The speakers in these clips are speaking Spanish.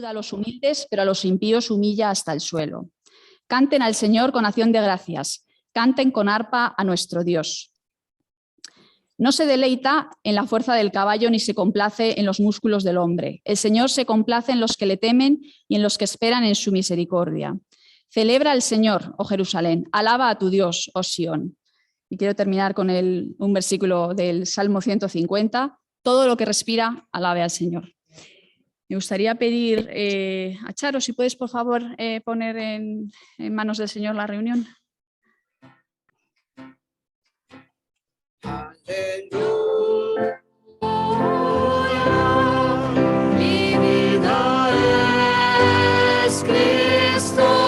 ayuda a los humildes, pero a los impíos humilla hasta el suelo. Canten al Señor con acción de gracias, canten con arpa a nuestro Dios. No se deleita en la fuerza del caballo ni se complace en los músculos del hombre. El Señor se complace en los que le temen y en los que esperan en su misericordia. Celebra al Señor, oh Jerusalén, alaba a tu Dios, oh Sión. Y quiero terminar con un versículo del Salmo 150. Todo lo que respira, alabe al Señor. Me gustaría pedir a Charo, si puedes, por favor, poner en manos del Señor la reunión. Aleluya, mi vida es Cristo.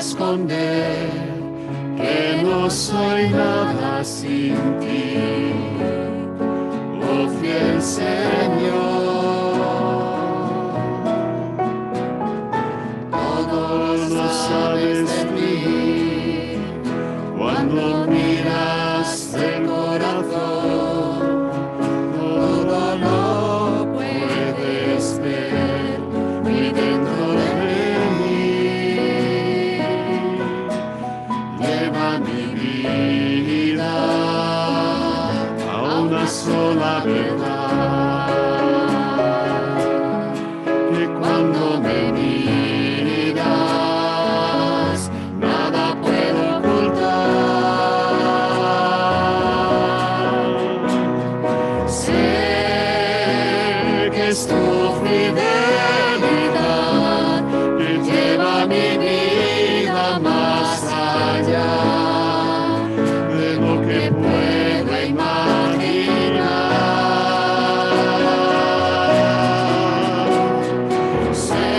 esconder que no soy nada sin ti, oh fiel Señor. Todo lo sabes de mí cuando miras de corazón, todo lo puedes tu fidelidad que lleva mi vida más allá de lo que puedo imaginar. Sé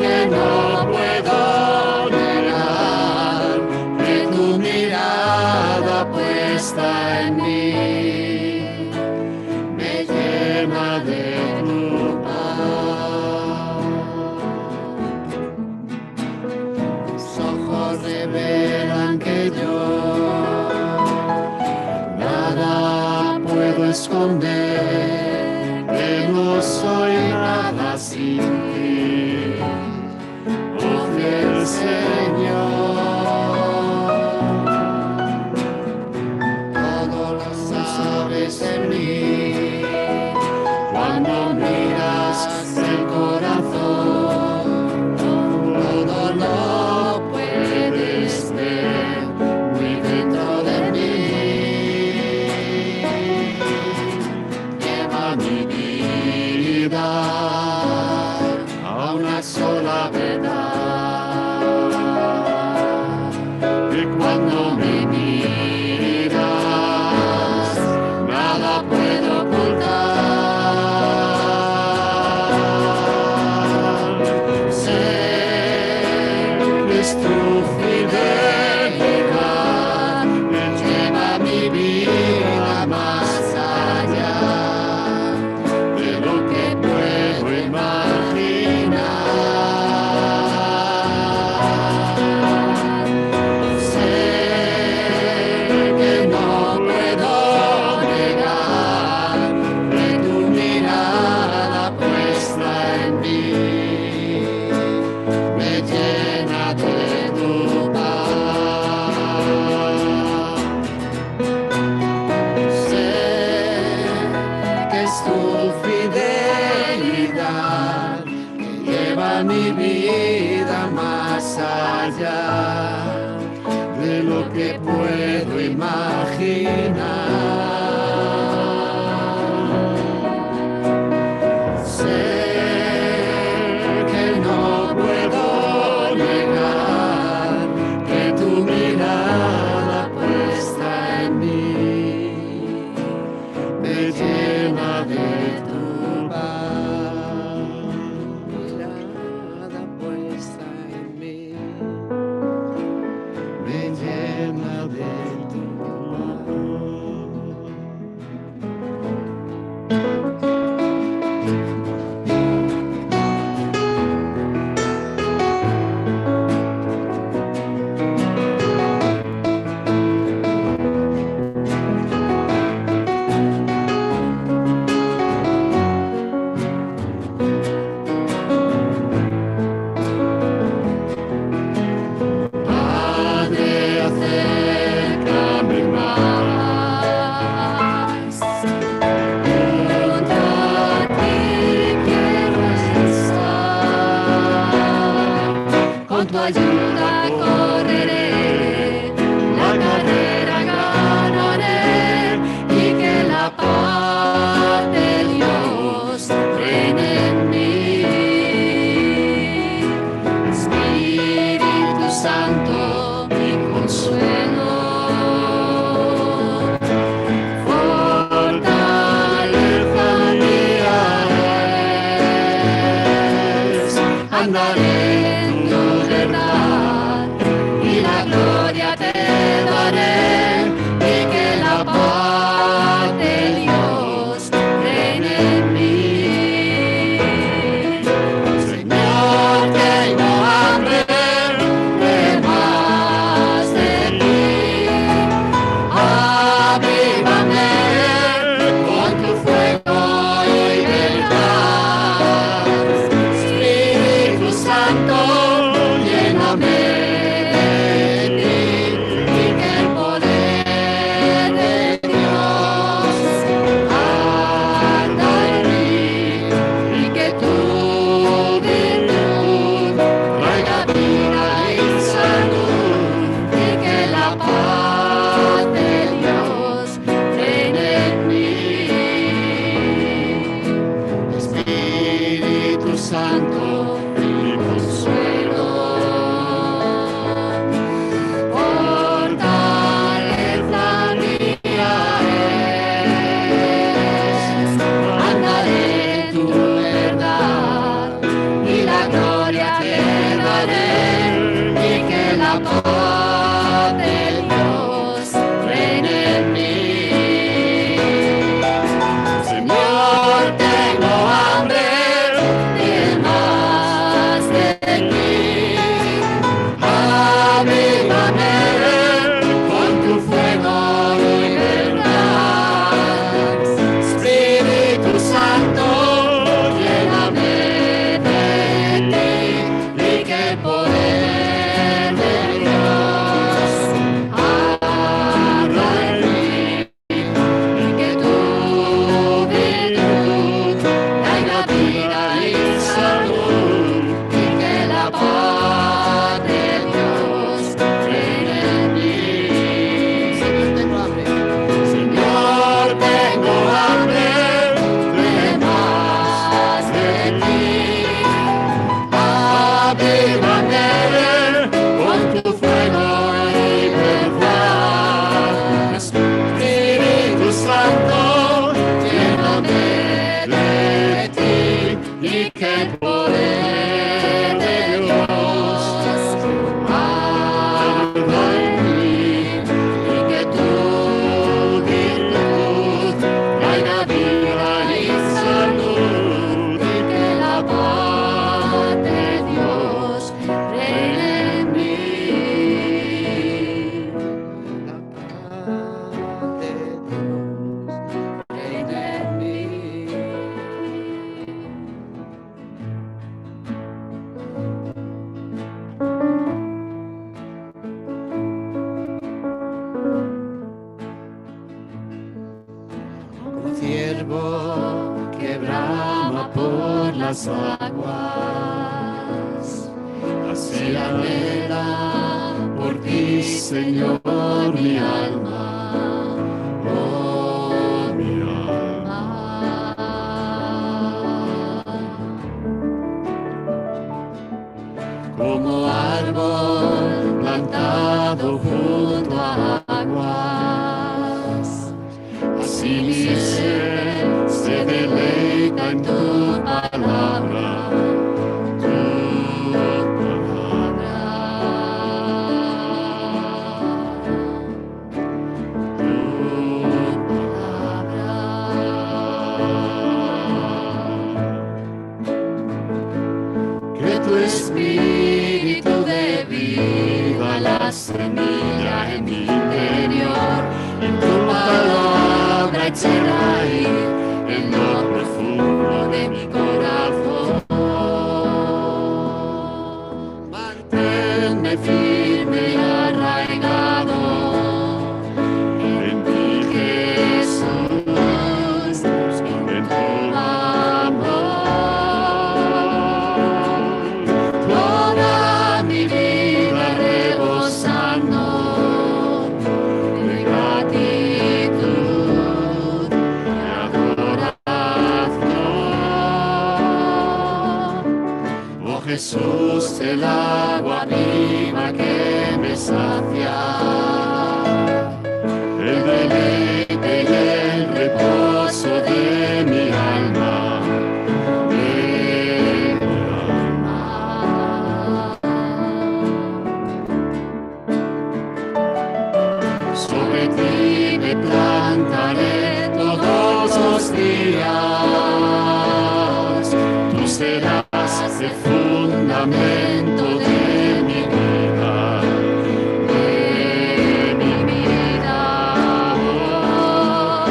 que no puedo negar que tu mirada puesta en mí me llena de tu paz. Tus ojos revelan que yo nada puedo esconder, que no soy nada sin ti, oh fiel Señor. Todo lo sabes de mí, cuando miras el corazón, todo lo puedes ver muy dentro de mí. Lleva mi vida a una sola verdad, que cuando me miras nada puedo ocultar. Sé que es tu fidelidad que lleva mi vida más allá de lo que puedo imaginar. Sé que no puedo negar que tu mirada puesta en mí me llena de tu paz. Sé que es tu fidelidad que lleva mi vida más allá de lo que puedo imaginar. Sé que no puedo negar que tu mirada puesta en mí me llena de tu paz. Mirada puesta en mí me llena de tu Padre, acércame más. Junto a ti quiero estar. Con tu ayuda correré, la carrera ganaré, y que la paz de Dios reine en mí. Espíritu Santo, mi consuelo, fortaleza mía es. Andaré en tu verdad y la gloria te daré, y que la paz de Dios reine en mí. Señor, tengo hambre de más de ti. Avívame con tu fuego y verdad. Espíritu Santo, Santo, mi consuelo. Fortaleza mía es, andaré en tu verdad y la gloria que daré, y que la paz del Dios reine en mí. Señor, tengo hambre de más de ti. Avívame con tu fuego y verdad. Espíritu Santo, lléname de ti, y que el poder de Dios arda en mí, y que tu virtud traiga vida y salud, y que la paz de Dios reine en mí. Señor, tengo hambre de más de ti. Avívame con tu fuego y verdad. Espíritu Santo, lléname de ti, y que el poder de Dios arda en mí, y que tu virtud traiga vida y salud, y que la paz de Dios reine en mí. La paz de Dios reine en mí. Como ciervo que brama por las aguas, así anhela por ti, Señor, mi alma. Oh, mi alma. Como árbol plantado junto a aguas, así mi ser se deleita en tu palabra, tu palabra. Tu palabra. Que tu espíritu dé vida a la semilla en mi interior, y tu palabra eche raíz en lo profundo de mi corazón. Manténme firme y arraigado en ti, Jesús, en tu amor. Toda mi vida rebosando de gratitud y adoración. Oh Jesús, el agua viva que me sacia, el deleite y el reposo de mi alma, de mi alma. Sobre ti me plantaré todos los días, tú serás el fundamento de mi vida, de mi vida. Oh,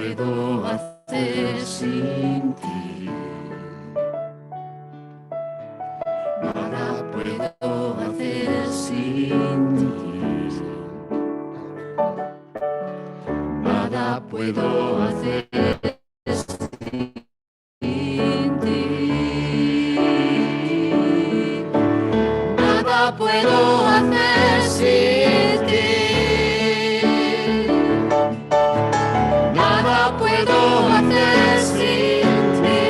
puedo hacer sin ti. Nada puedo hacer sin ti. Nada puedo hacer sin ti. Nada puedo hacer sin ti. Nada puedo hacer sin ti.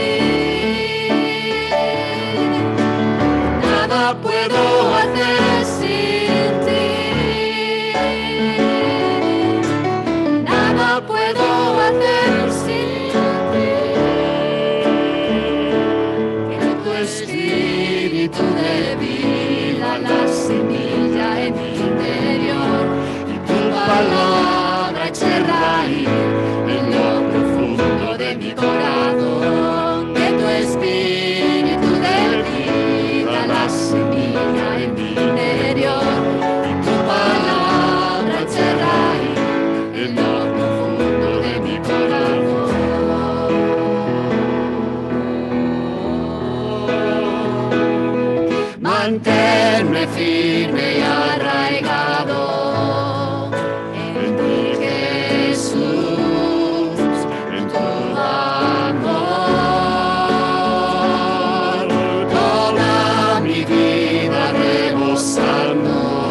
Nada puedo hacer sin ti. Nada puedo hacer sin ti. Que tu espíritu de vida, la semilla en mi interior, y tu palabra eche raíz en lo profundo de mi corazón. Que tu espíritu de vida, la semilla en mi interior, y tu palabra eche raíz en lo profundo de mi corazón. Manténme firme y arraigado en ti, Jesús, en tu amor. Toda mi vida rebosando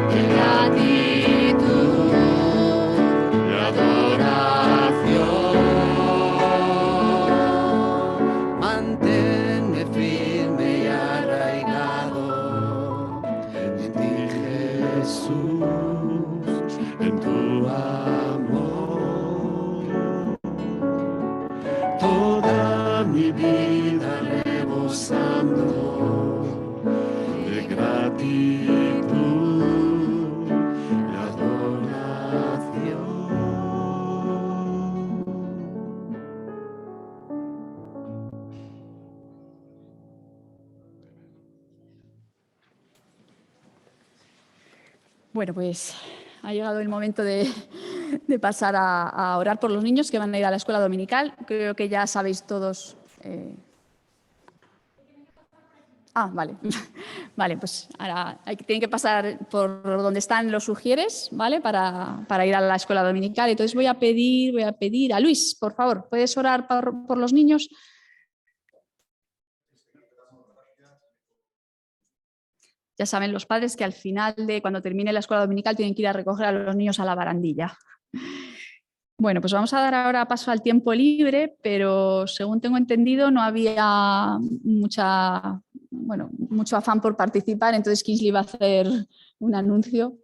de gratitud y adoración. Manténme firme y arraigado en ti, Jesús, en tu amor. Toda mi vida rebosando de gratitud y adoración. Bueno, pues ha llegado el momento de pasar a orar por los niños que van a ir a la escuela dominical. Creo que ya sabéis todos. Vale. Vale, pues ahora tienen que pasar por donde están los sugieres, ¿vale? Para ir a la escuela dominical. Entonces voy a pedir a Luis, por favor, ¿puedes orar por los niños? Ya saben los padres que al final de cuando termine la escuela dominical tienen que ir a recoger a los niños a la barandilla. Bueno, pues vamos a dar ahora paso al tiempo libre, pero según tengo entendido no había mucho afán por participar, entonces Kingsley va a hacer un anuncio.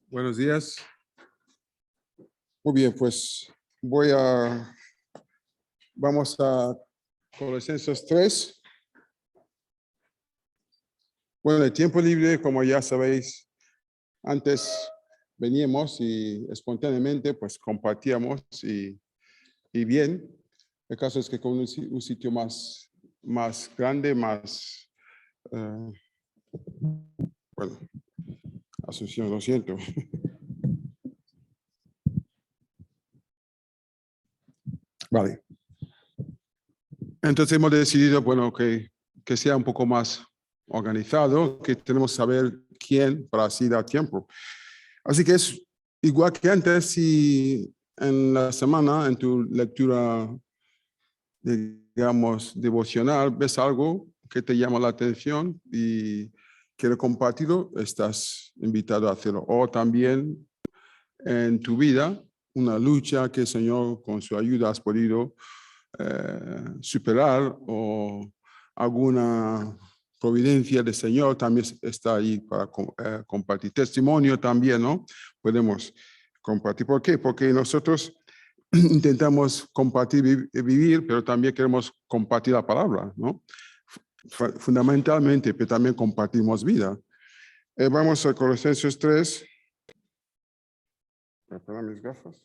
Buenos días. Muy bien, pues vamos a Colosenses 3. Bueno, el tiempo libre, como ya sabéis, antes veníamos y espontáneamente pues compartíamos y bien. El caso es que con un sitio más grande, bueno, Asunción, lo siento. Vale. Entonces hemos decidido, bueno, que sea un poco más organizado, que tenemos que saber quién para así dar tiempo. Así que es igual que antes, si en la semana, en tu lectura, digamos, devocional, ves algo que te llama la atención y quieres compartirlo, estás invitado a hacerlo. O también en tu vida, una lucha que el Señor con su ayuda has podido superar, o alguna providencia del Señor también está ahí para compartir. Testimonio también, ¿no? Podemos compartir. ¿Por qué? Porque nosotros intentamos compartir, vivir, pero también queremos compartir la palabra, ¿no? Fundamentalmente, pero también compartimos vida. Vamos a Colosenses 3. Voy a poner mis gafas.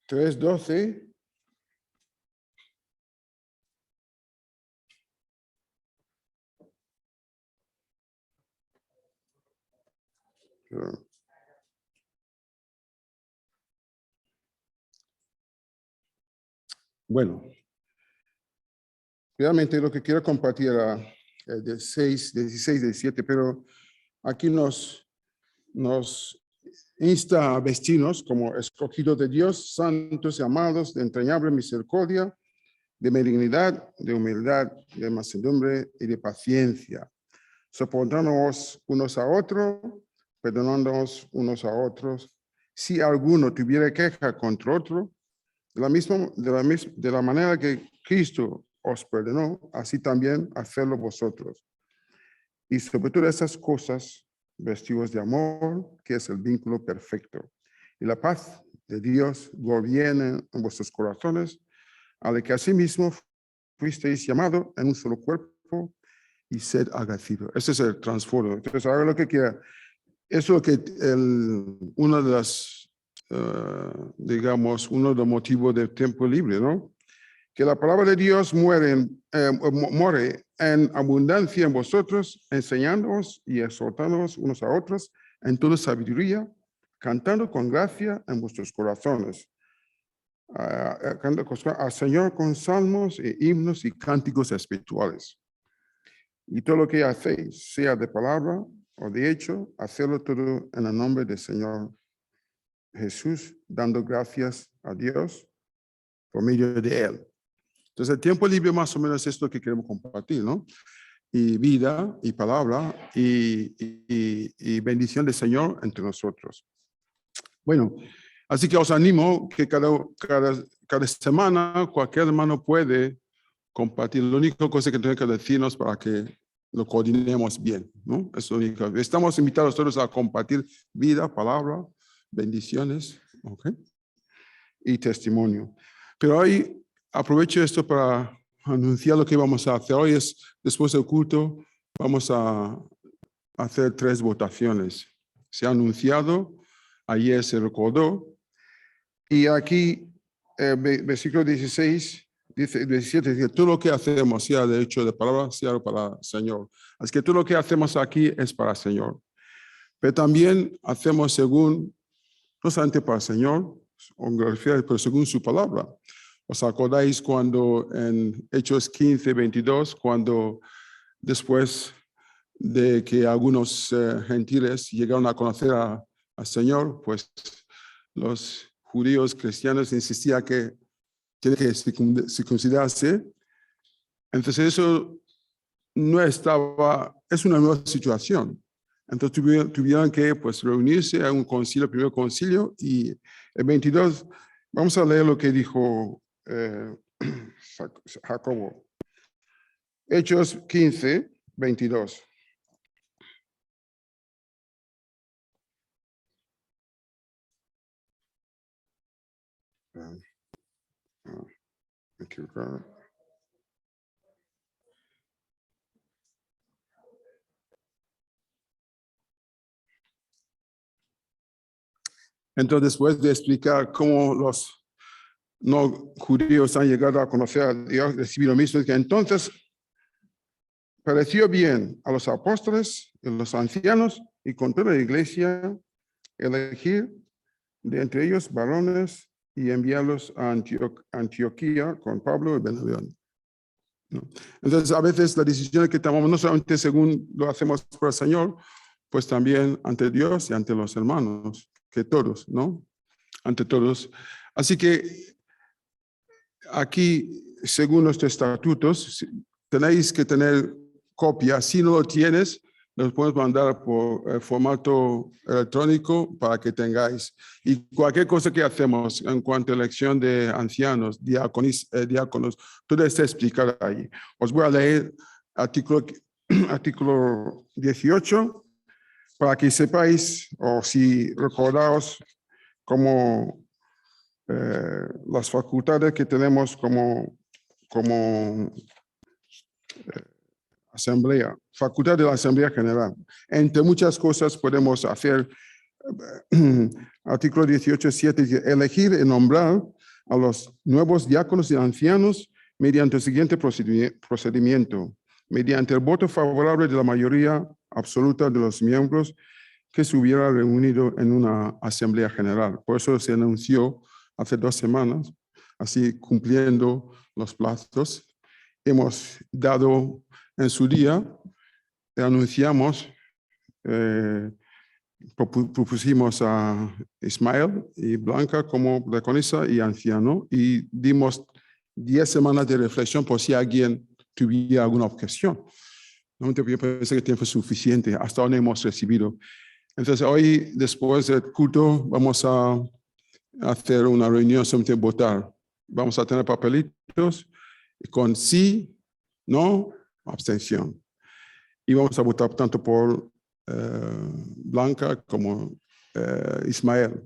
3:12 Bueno, realmente lo que quiero compartir era de 6, 16, 17, pero aquí nos insta a vestirnos como escogidos de Dios, santos y amados, de entrañable misericordia, de benignidad, de humildad, de mansedumbre y de paciencia, soportándonos unos a otros, perdonándonos unos a otros. Si alguno tuviera queja contra otro, de la manera que Cristo os perdonó, así también hacedlo vosotros. Y sobre todas esas cosas, vestidos de amor, que es el vínculo perfecto. Y la paz de Dios gobierne en vuestros corazones, a la que asimismo fuisteis llamados en un solo cuerpo, y sed agradecidos. Ese es el trasfondo. Entonces, haga lo que quiera. Eso es que uno de las, digamos, uno de los motivos del tiempo libre, ¿no? Que la palabra de Dios muere en abundancia en vosotros, enseñándoos y exhortándoos unos a otros en toda sabiduría, cantando con gracia en vuestros corazones, al Señor con salmos e himnos y cánticos espirituales. Y todo lo que hacéis, sea de palabra o de hecho, hacedlo todo en el nombre del Señor Jesús, dando gracias a Dios por medio de Él. Entonces, el tiempo libre más o menos es lo que queremos compartir, ¿no? Y vida, y palabra, y bendición del Señor entre nosotros. Bueno, así que os animo que cada semana cualquier hermano puede compartir. La única cosa que tiene que decirnos para que lo coordinemos bien, ¿no? Es lo único. Estamos invitados todos a compartir vida, palabra, bendiciones, ¿ok? Y testimonio. Pero hoy aprovecho esto para anunciar lo que vamos a hacer. Hoy es, después del culto, vamos a hacer 3 votaciones. Se ha anunciado, ayer se recordó, y aquí, versículo 16, 17, dice, todo lo que hacemos, sea de hecho de palabra, sea para el Señor. Así que todo lo que hacemos aquí es para el Señor. Pero también hacemos según, no solamente para el Señor, pero según su palabra. ¿Os acordáis cuando en Hechos 15, 22, cuando después de que algunos gentiles llegaron a conocer al Señor, pues los judíos cristianos insistían que tiene que circuncidarse? Entonces eso no estaba, es una nueva situación. Entonces tuvieron que pues reunirse a un concilio, primer concilio, y el 22, vamos a leer lo que dijo Jacobo. Hechos 15, 22. Me equivoqué. Entonces, después de explicar cómo los no judíos han llegado a conocer a Dios, recibir lo mismo, que entonces pareció bien a los apóstoles y los ancianos y con toda la iglesia elegir de entre ellos varones y enviarlos a Antioquía con Pablo y Bernabé. ¿No? Entonces, a veces la decisión que tomamos no solamente según lo hacemos por el Señor, pues también ante Dios y ante los hermanos, que todos, ¿no? Ante todos. Así que aquí, según nuestros estatutos, tenéis que tener copia. Si no lo tienes, los podemos mandar por formato electrónico para que tengáis. Y cualquier cosa que hacemos en cuanto a elección de ancianos, diáconos, todo está explicado ahí. Os voy a leer artículo 18 para que sepáis, o si recordaos, como las facultades que tenemos como asamblea, facultad de la Asamblea General. Entre muchas cosas podemos hacer, artículo 18.7, elegir y nombrar a los nuevos diáconos y ancianos mediante el siguiente procedimiento, mediante el voto favorable de la mayoría absoluta de los miembros que se hubiera reunido en una asamblea general. Por eso se anunció hace 2 semanas, así cumpliendo los plazos. Hemos dado en su día, anunciamos, propusimos a Ismael y Blanca como diaconisa y anciano y dimos 10 semanas de reflexión por si alguien tuviera alguna objeción. No me parece que tiempo es suficiente, hasta ahora hemos recibido. Entonces hoy, después del culto, vamos a hacer una reunión solamente votar. Vamos a tener papelitos con sí, no, abstención. Y vamos a votar tanto por Blanca como Ismael.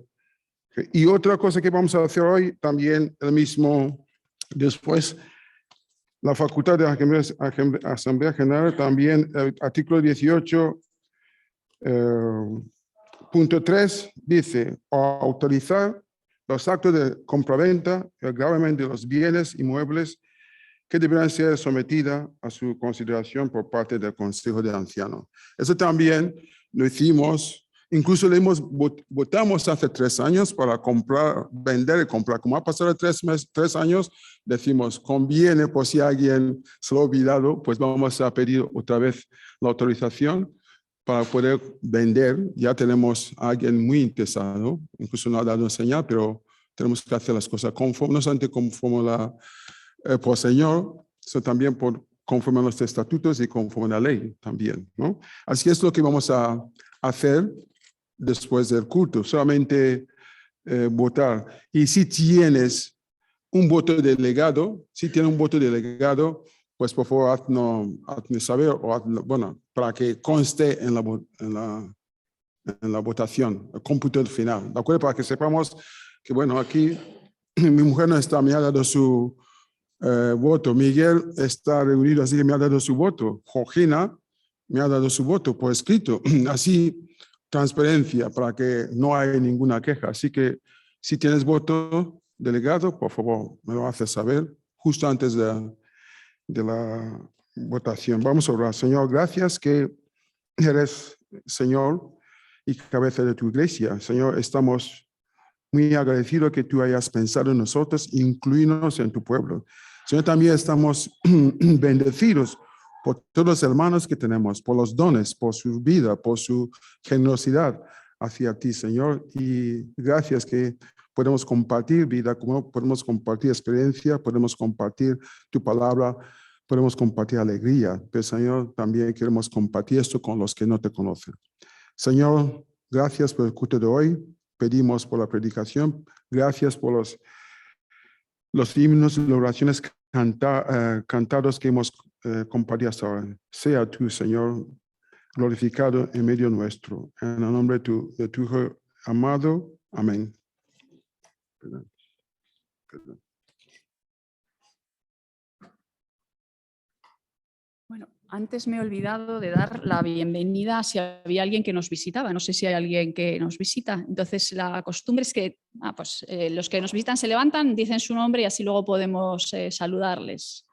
Y otra cosa que vamos a hacer hoy, también el mismo, después, la Facultad de Asamblea General, también el artículo 18, punto 3, dice, autorizar los actos de compraventa y el gravamen de los bienes inmuebles que deberán ser sometidas a su consideración por parte del Consejo de Ancianos. Eso también lo hicimos, incluso votamos hace 3 años para comprar, vender y comprar. Como ha pasado 3 años, decimos, conviene por si alguien se lo ha olvidado, pues vamos a pedir otra vez la autorización para poder vender. Ya tenemos a alguien muy interesado, incluso no ha dado señal, pero tenemos que hacer las cosas conforme, no solamente conforme por Señor, sino también conforme a los estatutos y conforme a la ley también, ¿no? Así es lo que vamos a hacer después del culto, solamente votar. Y si tienes un voto delegado, pues por favor hazme saber, o bueno, para que conste en la votación, el cómputo final, ¿de acuerdo? Para que sepamos que, bueno, aquí mi mujer no está, me ha dado su voto. Miguel está reunido, así que me ha dado su voto. Georgina me ha dado su voto por escrito. Así, transparencia para que no haya ninguna queja. Así que si tienes voto delegado, por favor, me lo haces saber justo antes de la votación. Vamos a orar. Señor, gracias que eres Señor y cabeza de tu iglesia. Señor, estamos muy agradecidos que tú hayas pensado en nosotros, incluirnos en tu pueblo. Señor, también estamos bendecidos por todos los hermanos que tenemos, por los dones, por su vida, por su generosidad hacia ti, Señor. Y gracias que podemos compartir vida, podemos compartir experiencia, podemos compartir tu palabra, podemos compartir alegría. Pero, Señor, también queremos compartir esto con los que no te conocen. Señor, gracias por el culto de hoy. Pedimos por la predicación. Gracias por los himnos y las oraciones cantados que hemos compartido hasta ahora. Sea tú, Señor, glorificado en medio nuestro. En el nombre de tu Hijo amado. Amén. Perdón. Bueno, antes me he olvidado de dar la bienvenida si había alguien que nos visitaba. No sé si hay alguien que nos visita. Entonces, la costumbre es que los que nos visitan se levantan, dicen su nombre y así luego podemos saludarles.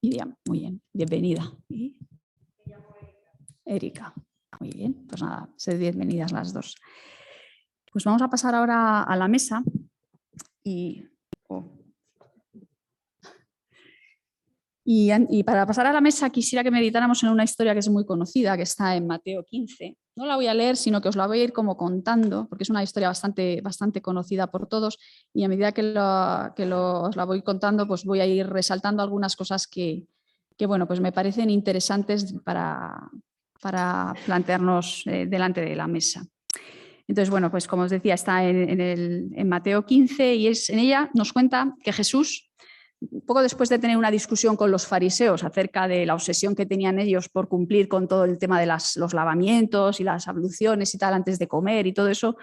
Miriam, muy bien, bienvenida. ¿Y? Erika, muy bien, pues nada, sed bienvenidas las dos. Pues vamos a pasar ahora a la mesa y para pasar a la mesa quisiera que meditáramos en una historia que es muy conocida, que está en Mateo 15. No la voy a leer, sino que os la voy a ir como contando, porque es una historia bastante conocida por todos y a medida que os la voy contando, pues voy a ir resaltando algunas cosas que bueno, pues me parecen interesantes para plantearnos delante de la mesa. Entonces, bueno, pues como os decía, está en Mateo 15 y en ella nos cuenta que Jesús, poco después de tener una discusión con los fariseos acerca de la obsesión que tenían ellos por cumplir con todo el tema de los lavamientos y las abluciones y tal antes de comer y todo eso,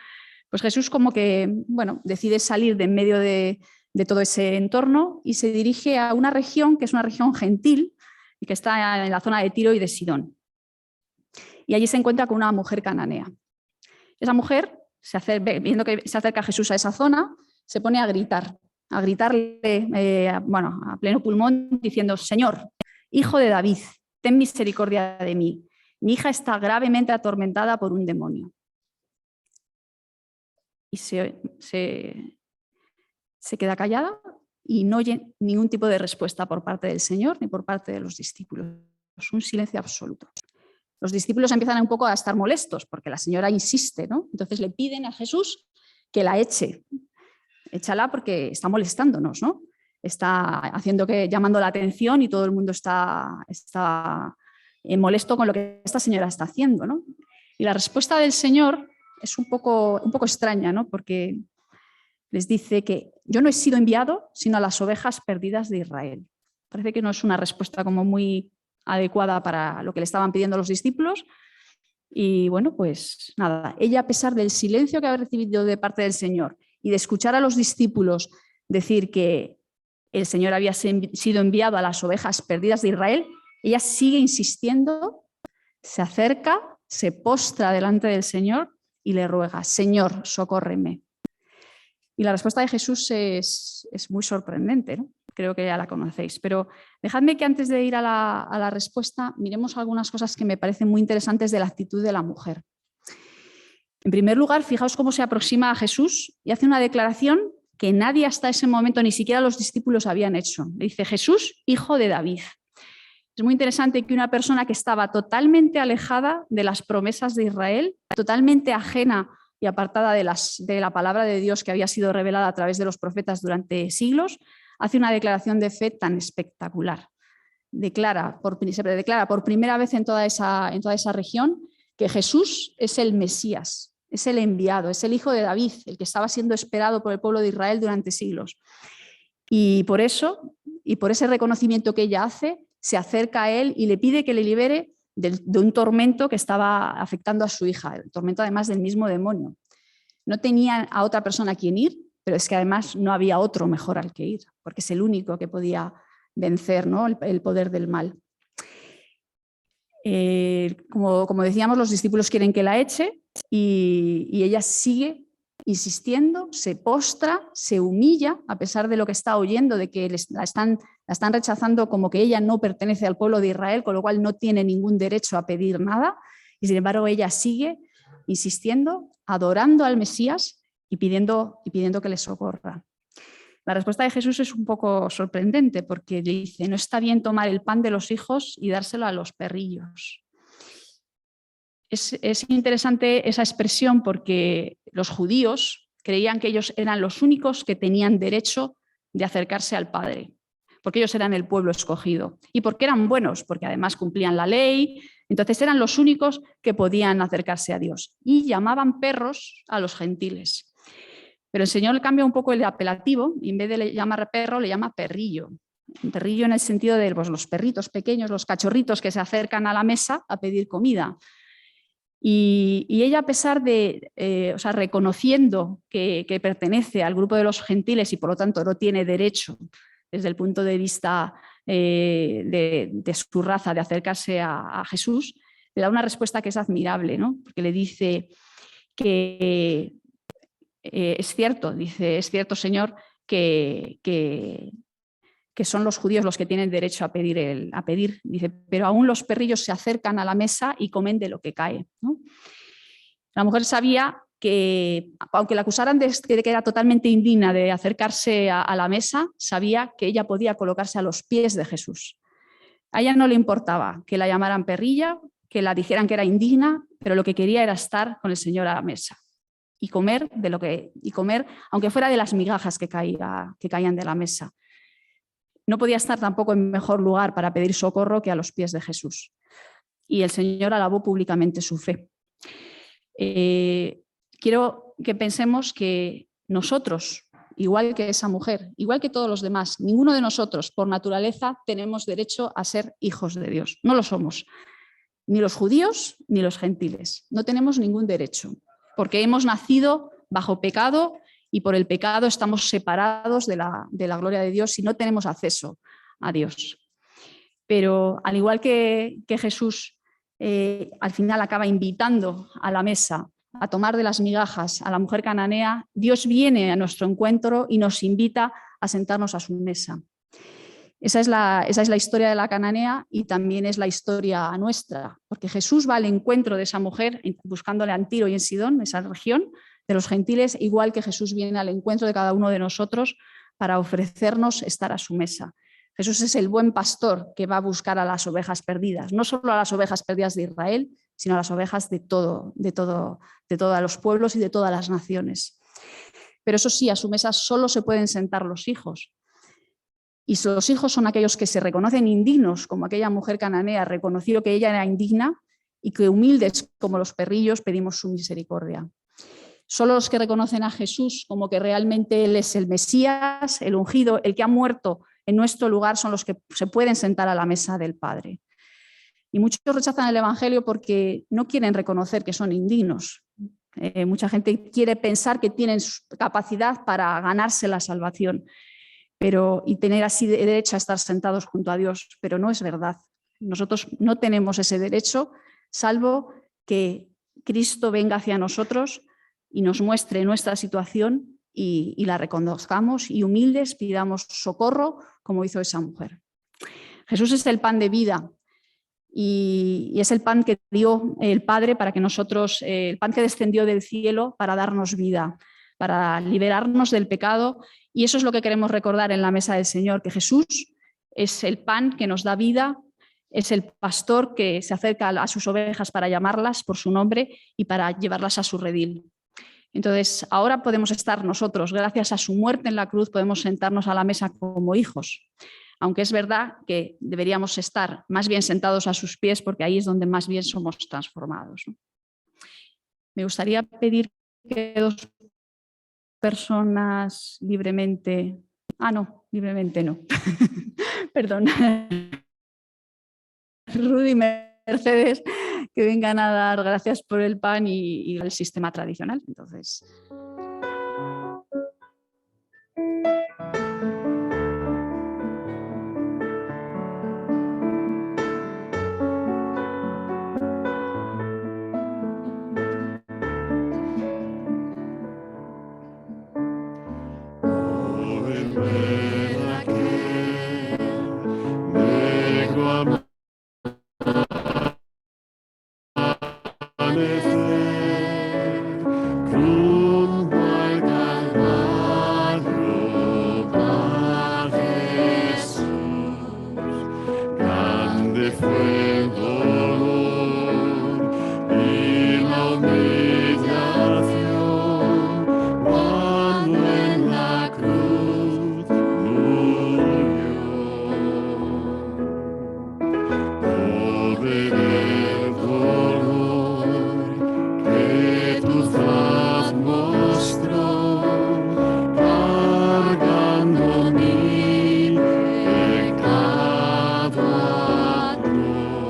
pues Jesús como que, bueno, decide salir de en medio de todo ese entorno y se dirige a una región que es una región gentil y que está en la zona de Tiro y de Sidón. Y allí se encuentra con una mujer cananea. Esa mujer, viendo que se acerca Jesús a esa zona, se pone a gritarle a pleno pulmón, diciendo: Señor, hijo de David, ten misericordia de mí. Mi hija está gravemente atormentada por un demonio. Y se queda callada y no oye ningún tipo de respuesta por parte del Señor ni por parte de los discípulos. Es un silencio absoluto. Los discípulos empiezan un poco a estar molestos porque la señora insiste, ¿no? Entonces le piden a Jesús que la eche. Échala porque está molestándonos, ¿no? Está llamando la atención y todo el mundo está molesto con lo que esta señora está haciendo, ¿no? Y la respuesta del Señor es un poco extraña, ¿no? Porque les dice que yo no he sido enviado sino a las ovejas perdidas de Israel. Parece que no es una respuesta como muy adecuada para lo que le estaban pidiendo los discípulos. Y bueno, pues nada, ella, a pesar del silencio que había recibido de parte del Señor y de escuchar a los discípulos decir que el Señor había sido enviado a las ovejas perdidas de Israel, ella sigue insistiendo, se acerca, se postra delante del Señor y le ruega: Señor, socórreme. Y la respuesta de Jesús es muy sorprendente, ¿no? Creo que ya la conocéis, pero dejadme que antes de ir a la respuesta miremos algunas cosas que me parecen muy interesantes de la actitud de la mujer. En primer lugar, fijaos cómo se aproxima a Jesús y hace una declaración que nadie hasta ese momento, ni siquiera los discípulos, habían hecho. Le dice: Jesús, hijo de David. Es muy interesante que una persona que estaba totalmente alejada de las promesas de Israel, totalmente ajena y apartada de la palabra de Dios que había sido revelada a través de los profetas durante siglos, hace una declaración de fe tan espectacular. Se declara por primera vez en toda esa región que Jesús es el Mesías, es el enviado, es el hijo de David, el que estaba siendo esperado por el pueblo de Israel durante siglos. Y por eso, y por ese reconocimiento que ella hace, se acerca a él y le pide que le libere de un tormento que estaba afectando a su hija, el tormento además del mismo demonio. No tenía a otra persona a quien ir, pero es que además no había otro mejor al que ir, porque es el único que podía vencer, ¿no?, el poder del mal. Como decíamos, los discípulos quieren que la eche y ella sigue insistiendo, se postra, se humilla, a pesar de lo que está oyendo, de que la están rechazando como que ella no pertenece al pueblo de Israel, con lo cual no tiene ningún derecho a pedir nada, y sin embargo ella sigue insistiendo, adorando al Mesías y pidiendo que le socorra. La respuesta de Jesús es un poco sorprendente porque le dice: no está bien tomar el pan de los hijos y dárselo a los perrillos. Es interesante esa expresión porque los judíos creían que ellos eran los únicos que tenían derecho de acercarse al Padre, porque ellos eran el pueblo escogido y porque eran buenos, porque además cumplían la ley, entonces eran los únicos que podían acercarse a Dios y llamaban perros a los gentiles. Pero el Señor cambia un poco el apelativo y en vez de llamar perro le llama perrillo. Perrillo en el sentido de los perritos pequeños, los cachorritos que se acercan a la mesa a pedir comida. Y ella, a pesar de, reconociendo que pertenece al grupo de los gentiles y por lo tanto no tiene derecho desde el punto de vista de su raza de acercarse a Jesús, le da una respuesta que es admirable, ¿no? Porque le dice que es cierto, Señor, que son los judíos los que tienen derecho a pedir, dice, pero aún los perrillos se acercan a la mesa y comen de lo que cae, ¿no? La mujer sabía que, aunque la acusaran de que era totalmente indigna de acercarse a la mesa, sabía que ella podía colocarse a los pies de Jesús. A ella no le importaba que la llamaran perrilla, que la dijeran que era indigna, pero lo que quería era estar con el Señor a la mesa y comer, aunque fuera de las migajas que caían de la mesa. No podía estar tampoco en mejor lugar para pedir socorro que a los pies de Jesús. Y el Señor alabó públicamente su fe. Quiero que pensemos que nosotros, igual que esa mujer, igual que todos los demás, ninguno de nosotros por naturaleza tenemos derecho a ser hijos de Dios. No lo somos. Ni los judíos ni los gentiles. No tenemos ningún derecho, porque hemos nacido bajo pecado y por el pecado estamos separados de la gloria de Dios y no tenemos acceso a Dios. Pero al igual que Jesús al final acaba invitando a la mesa a tomar de las migajas a la mujer cananea, Dios viene a nuestro encuentro y nos invita a sentarnos a su mesa. Esa es la historia de la cananea y también es la historia nuestra, porque Jesús va al encuentro de esa mujer buscándole en Tiro y en Sidón, esa región de los gentiles, igual que Jesús viene al encuentro de cada uno de nosotros para ofrecernos estar a su mesa. Jesús es el buen pastor que va a buscar a las ovejas perdidas, no solo a las ovejas perdidas de Israel, sino a las ovejas de todos los pueblos y de todas las naciones. Pero eso sí, a su mesa solo se pueden sentar los hijos. Y los hijos son aquellos que se reconocen indignos, como aquella mujer cananea reconoció que ella era indigna y que humildes como los perrillos pedimos su misericordia. Solo los que reconocen a Jesús como que realmente Él es el Mesías, el ungido, el que ha muerto en nuestro lugar, son los que se pueden sentar a la mesa del Padre. Y muchos rechazan el Evangelio porque no quieren reconocer que son indignos. Mucha gente quiere pensar que tienen capacidad para ganarse la salvación y tener así derecho a estar sentados junto a Dios, pero no es verdad. Nosotros no tenemos ese derecho, salvo que Cristo venga hacia nosotros y nos muestre nuestra situación y la reconozcamos y humildes pidamos socorro como hizo esa mujer. Jesús es el pan de vida y es el pan que dio el Padre para que nosotros, el pan que descendió del cielo para darnos vida, para liberarnos del pecado, y eso es lo que queremos recordar en la mesa del Señor, que Jesús es el pan que nos da vida, es el pastor que se acerca a sus ovejas para llamarlas por su nombre y para llevarlas a su redil. Entonces, ahora podemos estar nosotros, gracias a su muerte en la cruz, podemos sentarnos a la mesa como hijos, aunque es verdad que deberíamos estar más bien sentados a sus pies porque ahí es donde más bien somos transformados, ¿no? Me gustaría pedir que dos personas libremente... libremente no. Perdón. Rudy y Mercedes, que vengan a dar gracias por el pan y el sistema tradicional. Entonces... Cargando mi pecado a cruz.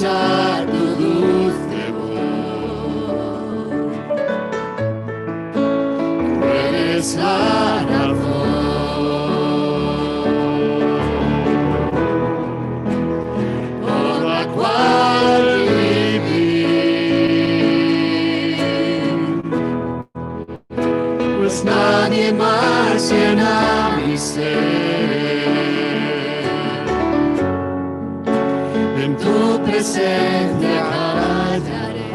escuchar tu dulce voz. Tú eres la razón por la cual vivir, pues nadie más llena mi ser. En tu presencia hallaré.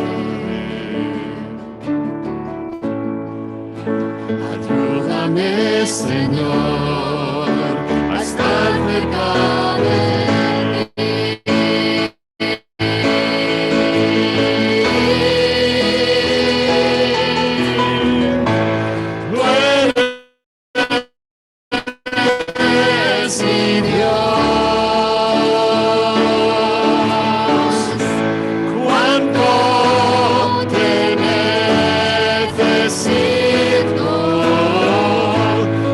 Ayúdame, Señor, a estar cerca de ti. Tú eres mi Dios. Cuánto te necesito.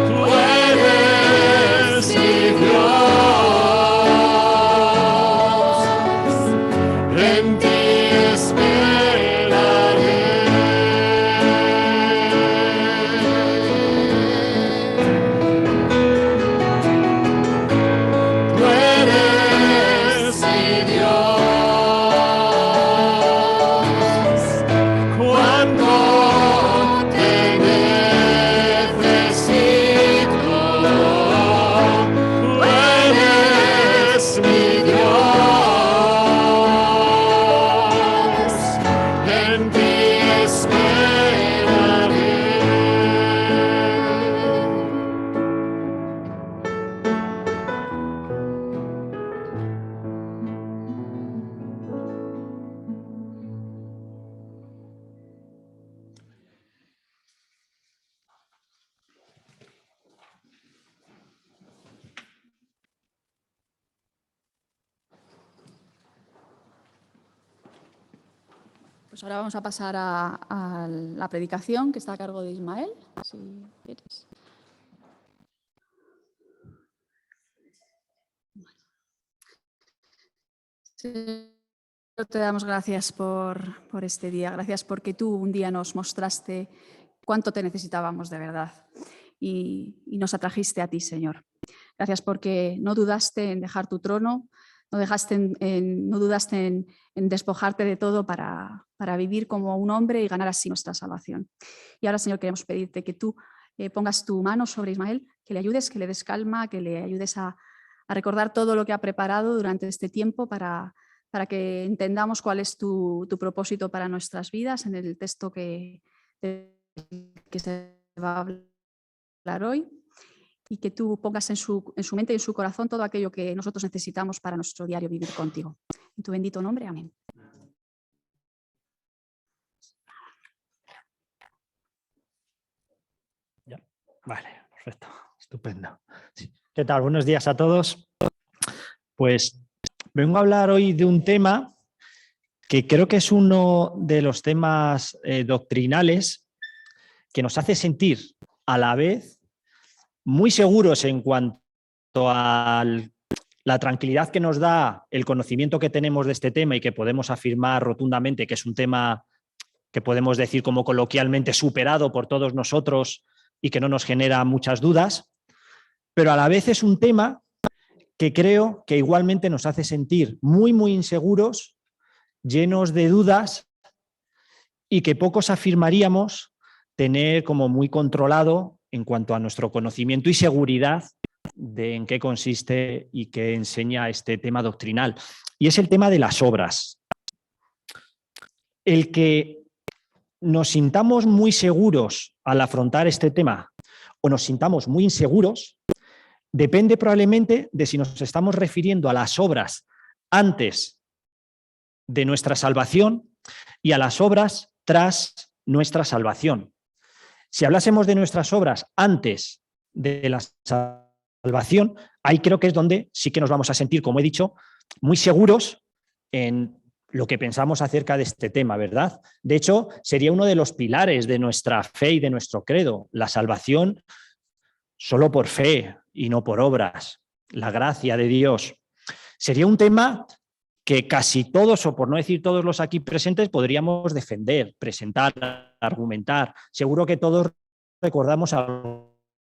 Tú eres mi Dios. En ti esperaré. Tú eres mi Dios. Cuando te necesito, tú eres mi Dios. En ti esperaré. Pues ahora vamos a pasar a la predicación que está a cargo de Ismael, si quieres. Señor, te damos gracias por este día. Gracias porque tú un día nos mostraste cuánto te necesitábamos de verdad y nos atrajiste a ti, Señor. Gracias porque no dudaste en dejar tu trono, no dudaste en despojarte de todo para vivir como un hombre y ganar así nuestra salvación. Y ahora, Señor, queremos pedirte que tú pongas tu mano sobre Ismael, que le ayudes, que le des calma, que le ayudes a recordar todo lo que ha preparado durante este tiempo para que entendamos cuál es tu propósito para nuestras vidas en el texto que se va a hablar hoy, y que tú pongas en su mente y en su corazón todo aquello que nosotros necesitamos para nuestro diario vivir contigo. En tu bendito nombre, amén. Ya. Vale, perfecto, estupendo. Sí. ¿Qué tal? Buenos días a todos. Pues vengo a hablar hoy de un tema que creo que es uno de los temas doctrinales que nos hace sentir a la vez muy seguros en cuanto a la tranquilidad que nos da el conocimiento que tenemos de este tema y que podemos afirmar rotundamente que es un tema que podemos decir como coloquialmente superado por todos nosotros y que no nos genera muchas dudas, pero a la vez es un tema que creo que igualmente nos hace sentir muy, muy inseguros, llenos de dudas y que pocos afirmaríamos tener como muy controlado en cuanto a nuestro conocimiento y seguridad de en qué consiste y qué enseña este tema doctrinal. Y es el tema de las obras. El que nos sintamos muy seguros al afrontar este tema o nos sintamos muy inseguros depende probablemente de si nos estamos refiriendo a las obras antes de nuestra salvación y a las obras tras nuestra salvación. Si hablásemos de nuestras obras antes de la salvación, ahí creo que es donde sí que nos vamos a sentir, como he dicho, muy seguros en lo que pensamos acerca de este tema, ¿verdad? De hecho, sería uno de los pilares de nuestra fe y de nuestro credo, la salvación solo por fe y no por obras, la gracia de Dios. Sería un tema que casi todos, o por no decir todos los aquí presentes, podríamos defender, presentar, argumentar. Seguro que todos recordamos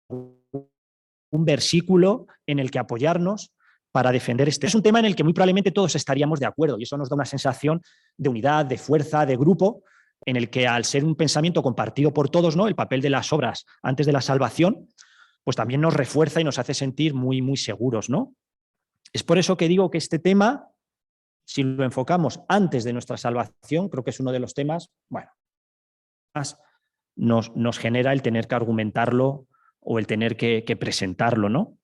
un versículo en el que apoyarnos para defender este. Es un tema en el que muy probablemente todos estaríamos de acuerdo y eso nos da una sensación de unidad, de fuerza, de grupo, en el que al ser un pensamiento compartido por todos, ¿no?, el papel de las obras antes de la salvación, pues también nos refuerza y nos hace sentir muy, muy seguros, ¿no? Es por eso que digo que este tema, si lo enfocamos antes de nuestra salvación, creo que es uno de los temas, bueno, más nos genera el tener que argumentarlo o el tener que presentarlo, ¿no?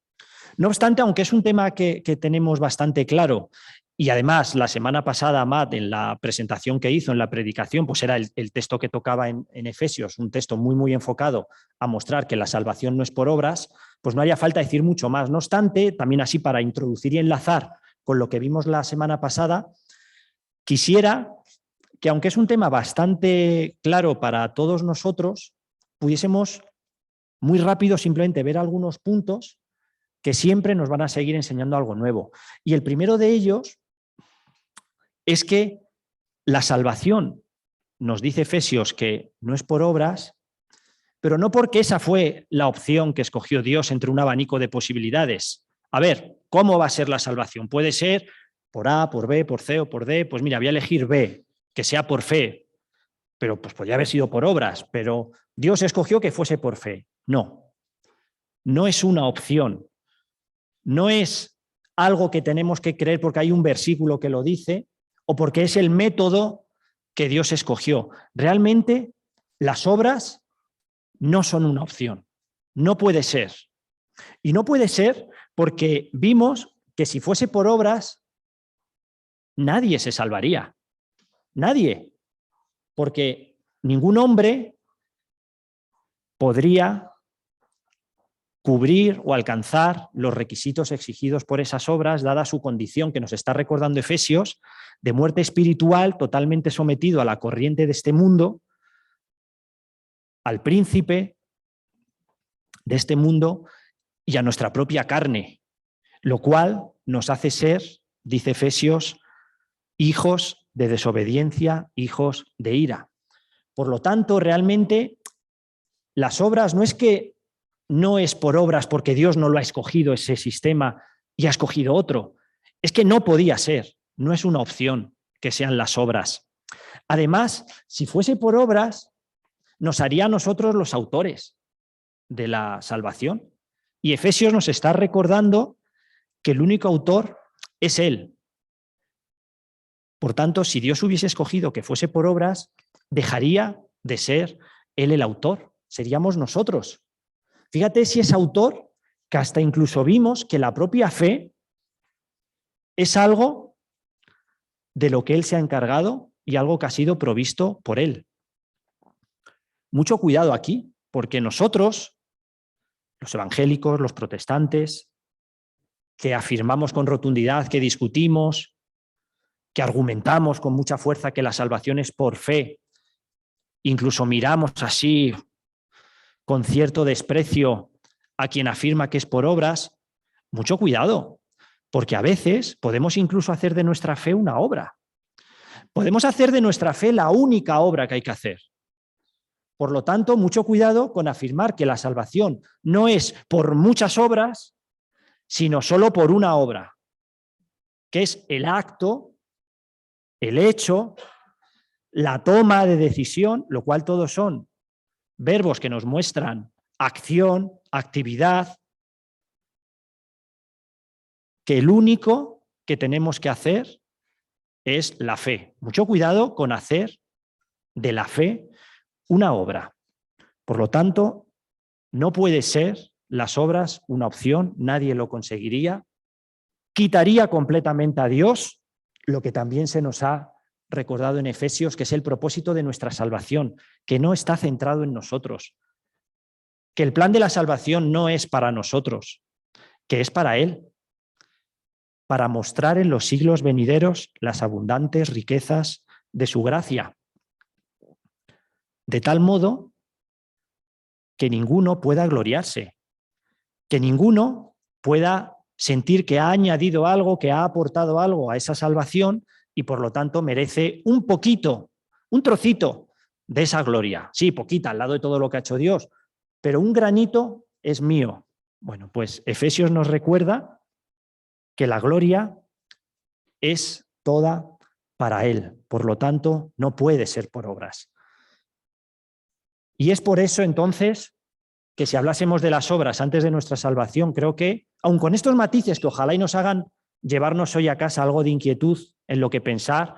No obstante, aunque es un tema que tenemos bastante claro, y además la semana pasada Matt, en la presentación que hizo, en la predicación, pues era el texto que tocaba en Efesios, un texto muy, muy enfocado a mostrar que la salvación no es por obras, pues no haría falta decir mucho más. No obstante, también así para introducir y enlazar con lo que vimos la semana pasada, quisiera que, aunque es un tema bastante claro para todos nosotros, pudiésemos muy rápido simplemente ver algunos puntos que siempre nos van a seguir enseñando algo nuevo. Y el primero de ellos es que la salvación, nos dice Efesios, que no es por obras, pero no porque esa fue la opción que escogió Dios entre un abanico de posibilidades. A ver, ¿cómo va a ser la salvación? Puede ser por A, por B, por C o por D. Pues mira, voy a elegir B, que sea por fe, pero pues podría haber sido por obras, pero Dios escogió que fuese por fe. No, no es una opción. No es algo que tenemos que creer porque hay un versículo que lo dice o porque es el método que Dios escogió. Realmente las obras no son una opción. No puede ser. Y no puede ser porque vimos que si fuese por obras, nadie se salvaría. Nadie. Porque ningún hombre podría cubrir o alcanzar los requisitos exigidos por esas obras, dada su condición que nos está recordando Efesios, de muerte espiritual, totalmente sometido a la corriente de este mundo, al príncipe de este mundo y a nuestra propia carne, lo cual nos hace ser, dice Efesios, hijos de desobediencia, hijos de ira. Por lo tanto, realmente las obras no es que no es por obras porque Dios no lo ha escogido ese sistema y ha escogido otro. Es que no podía ser, no es una opción que sean las obras. Además, si fuese por obras, nos haría a nosotros los autores de la salvación. Y Efesios nos está recordando que el único autor es Él. Por tanto, si Dios hubiese escogido que fuese por obras, dejaría de ser Él el autor, seríamos nosotros. Fíjate si es autor, que hasta incluso vimos que la propia fe es algo de lo que Él se ha encargado y algo que ha sido provisto por Él. Mucho cuidado aquí, porque nosotros, los evangélicos, los protestantes, que afirmamos con rotundidad, que discutimos, que argumentamos con mucha fuerza que la salvación es por fe, incluso miramos así con cierto desprecio a quien afirma que es por obras, mucho cuidado, porque a veces podemos incluso hacer de nuestra fe una obra. Podemos hacer de nuestra fe la única obra que hay que hacer. Por lo tanto, mucho cuidado con afirmar que la salvación no es por muchas obras, sino solo por una obra, que es el acto, el hecho, la toma de decisión, lo cual todos son verbos que nos muestran acción, actividad, que el único que tenemos que hacer es la fe. Mucho cuidado con hacer de la fe una obra. Por lo tanto, no puede ser las obras una opción, nadie lo conseguiría. Quitaría completamente a Dios, lo que también se nos ha recordado en Efesios, que es el propósito de nuestra salvación, que no está centrado en nosotros, que el plan de la salvación no es para nosotros, que es para Él, para mostrar en los siglos venideros las abundantes riquezas de su gracia, de tal modo que ninguno pueda gloriarse, que ninguno pueda sentir que ha añadido algo, que ha aportado algo a esa salvación y por lo tanto merece un poquito, un trocito de esa gloria. Sí, poquita al lado de todo lo que ha hecho Dios, pero un granito es mío. Bueno, pues Efesios nos recuerda que la gloria es toda para Él, por lo tanto no puede ser por obras. Y es por eso entonces que si hablásemos de las obras antes de nuestra salvación, creo que, aun con estos matices que ojalá y nos hagan llevarnos hoy a casa algo de inquietud en lo que pensar,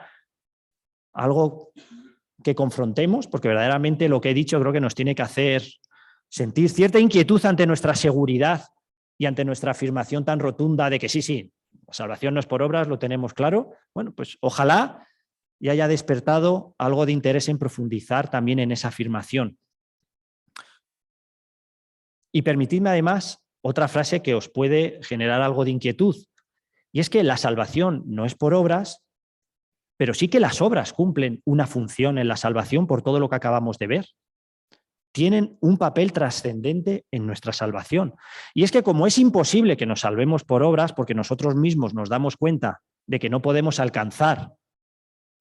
algo que confrontemos, porque verdaderamente lo que he dicho creo que nos tiene que hacer sentir cierta inquietud ante nuestra seguridad y ante nuestra afirmación tan rotunda de que sí, la salvación no es por obras, lo tenemos claro. Bueno, pues ojalá y haya despertado algo de interés en profundizar también en esa afirmación. Y permitidme además otra frase que os puede generar algo de inquietud, y es que la salvación no es por obras, pero sí que las obras cumplen una función en la salvación por todo lo que acabamos de ver. Tienen un papel trascendente en nuestra salvación. Y es que como es imposible que nos salvemos por obras, porque nosotros mismos nos damos cuenta de que no podemos alcanzar,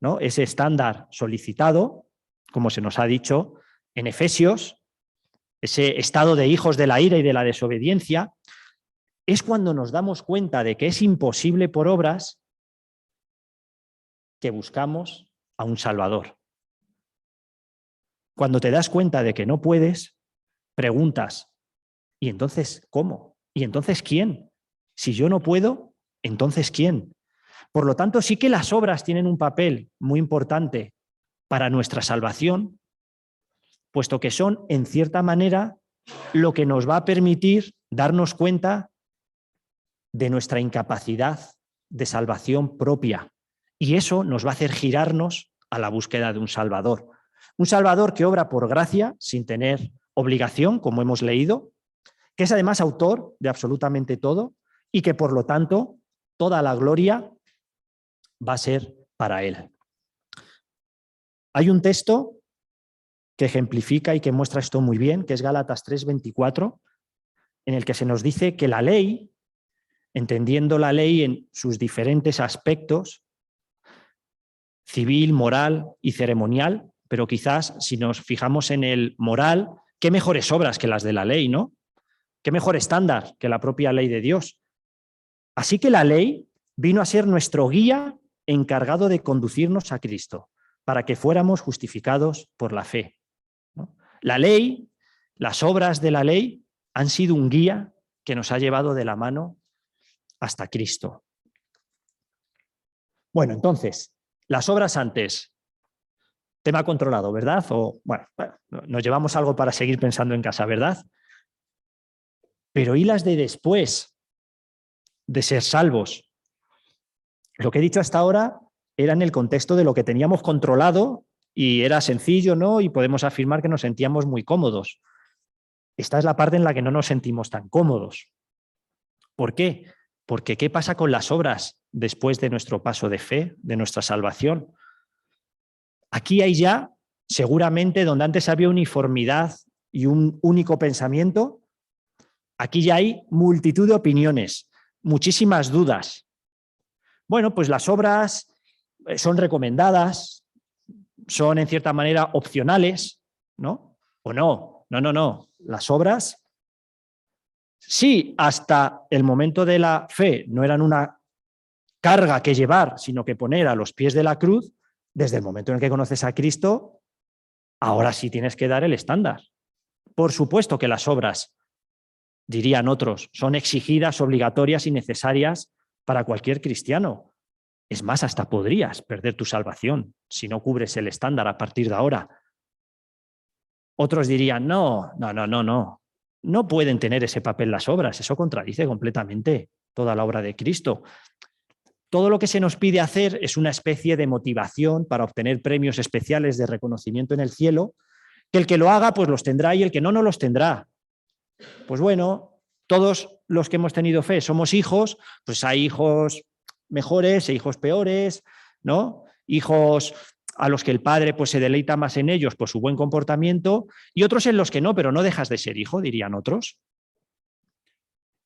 ¿no?, ese estándar solicitado, como se nos ha dicho en Efesios, ese estado de hijos de la ira y de la desobediencia, es cuando nos damos cuenta de que es imposible por obras que buscamos a un Salvador. Cuando te das cuenta de que no puedes, preguntas, ¿y entonces cómo? ¿Y entonces quién? Si yo no puedo, ¿entonces quién? Por lo tanto, sí que las obras tienen un papel muy importante para nuestra salvación, puesto que son, en cierta manera, lo que nos va a permitir darnos cuenta de nuestra incapacidad de salvación propia. Y eso nos va a hacer girarnos a la búsqueda de un Salvador. Un Salvador que obra por gracia, sin tener obligación, como hemos leído, que es además autor de absolutamente todo y que, por lo tanto, toda la gloria va a ser para Él. Hay un texto que ejemplifica y que muestra esto muy bien, que es Gálatas 3:24, en el que se nos dice que la ley, entendiendo la ley en sus diferentes aspectos, civil, moral y ceremonial, pero quizás si nos fijamos en el moral, qué mejores obras que las de la ley, ¿no? Qué mejor estándar que la propia ley de Dios. Así que la ley vino a ser nuestro guía encargado de conducirnos a Cristo, para que fuéramos justificados por la fe, ¿no? La ley, las obras de la ley han sido un guía que nos ha llevado de la mano hasta Cristo. Bueno, entonces, las obras antes, tema controlado, ¿verdad? O, bueno, nos llevamos algo para seguir pensando en casa, ¿verdad? Pero ¿y las de después de ser salvos? Lo que he dicho hasta ahora era en el contexto de lo que teníamos controlado y era sencillo, ¿no? Y podemos afirmar que nos sentíamos muy cómodos. Esta es la parte en la que no nos sentimos tan cómodos. ¿Por qué? Porque ¿qué pasa con las obras después de nuestro paso de fe, de nuestra salvación? Aquí hay ya, seguramente, donde antes había uniformidad y un único pensamiento, aquí ya hay multitud de opiniones, muchísimas dudas. Bueno, pues las obras son recomendadas, son en cierta manera opcionales, ¿no? ¿O no? No. Las obras, sí, hasta el momento de la fe no eran una carga que llevar, sino que poner a los pies de la cruz. Desde el momento en el que conoces a Cristo, ahora sí tienes que dar el estándar. Por supuesto que las obras, dirían otros, son exigidas, obligatorias y necesarias para cualquier cristiano. Es más, hasta podrías perder tu salvación si no cubres el estándar a partir de ahora. Otros dirían, no pueden tener ese papel las obras, eso contradice completamente toda la obra de Cristo. Todo lo que se nos pide hacer es una especie de motivación para obtener premios especiales de reconocimiento en el cielo, que el que lo haga pues los tendrá y el que no los tendrá. Pues bueno, todos los que hemos tenido fe somos hijos, pues hay hijos mejores e hijos peores, ¿no? Hijos a los que el padre pues se deleita más en ellos por su buen comportamiento y otros en los que no, pero no dejas de ser hijo, dirían otros.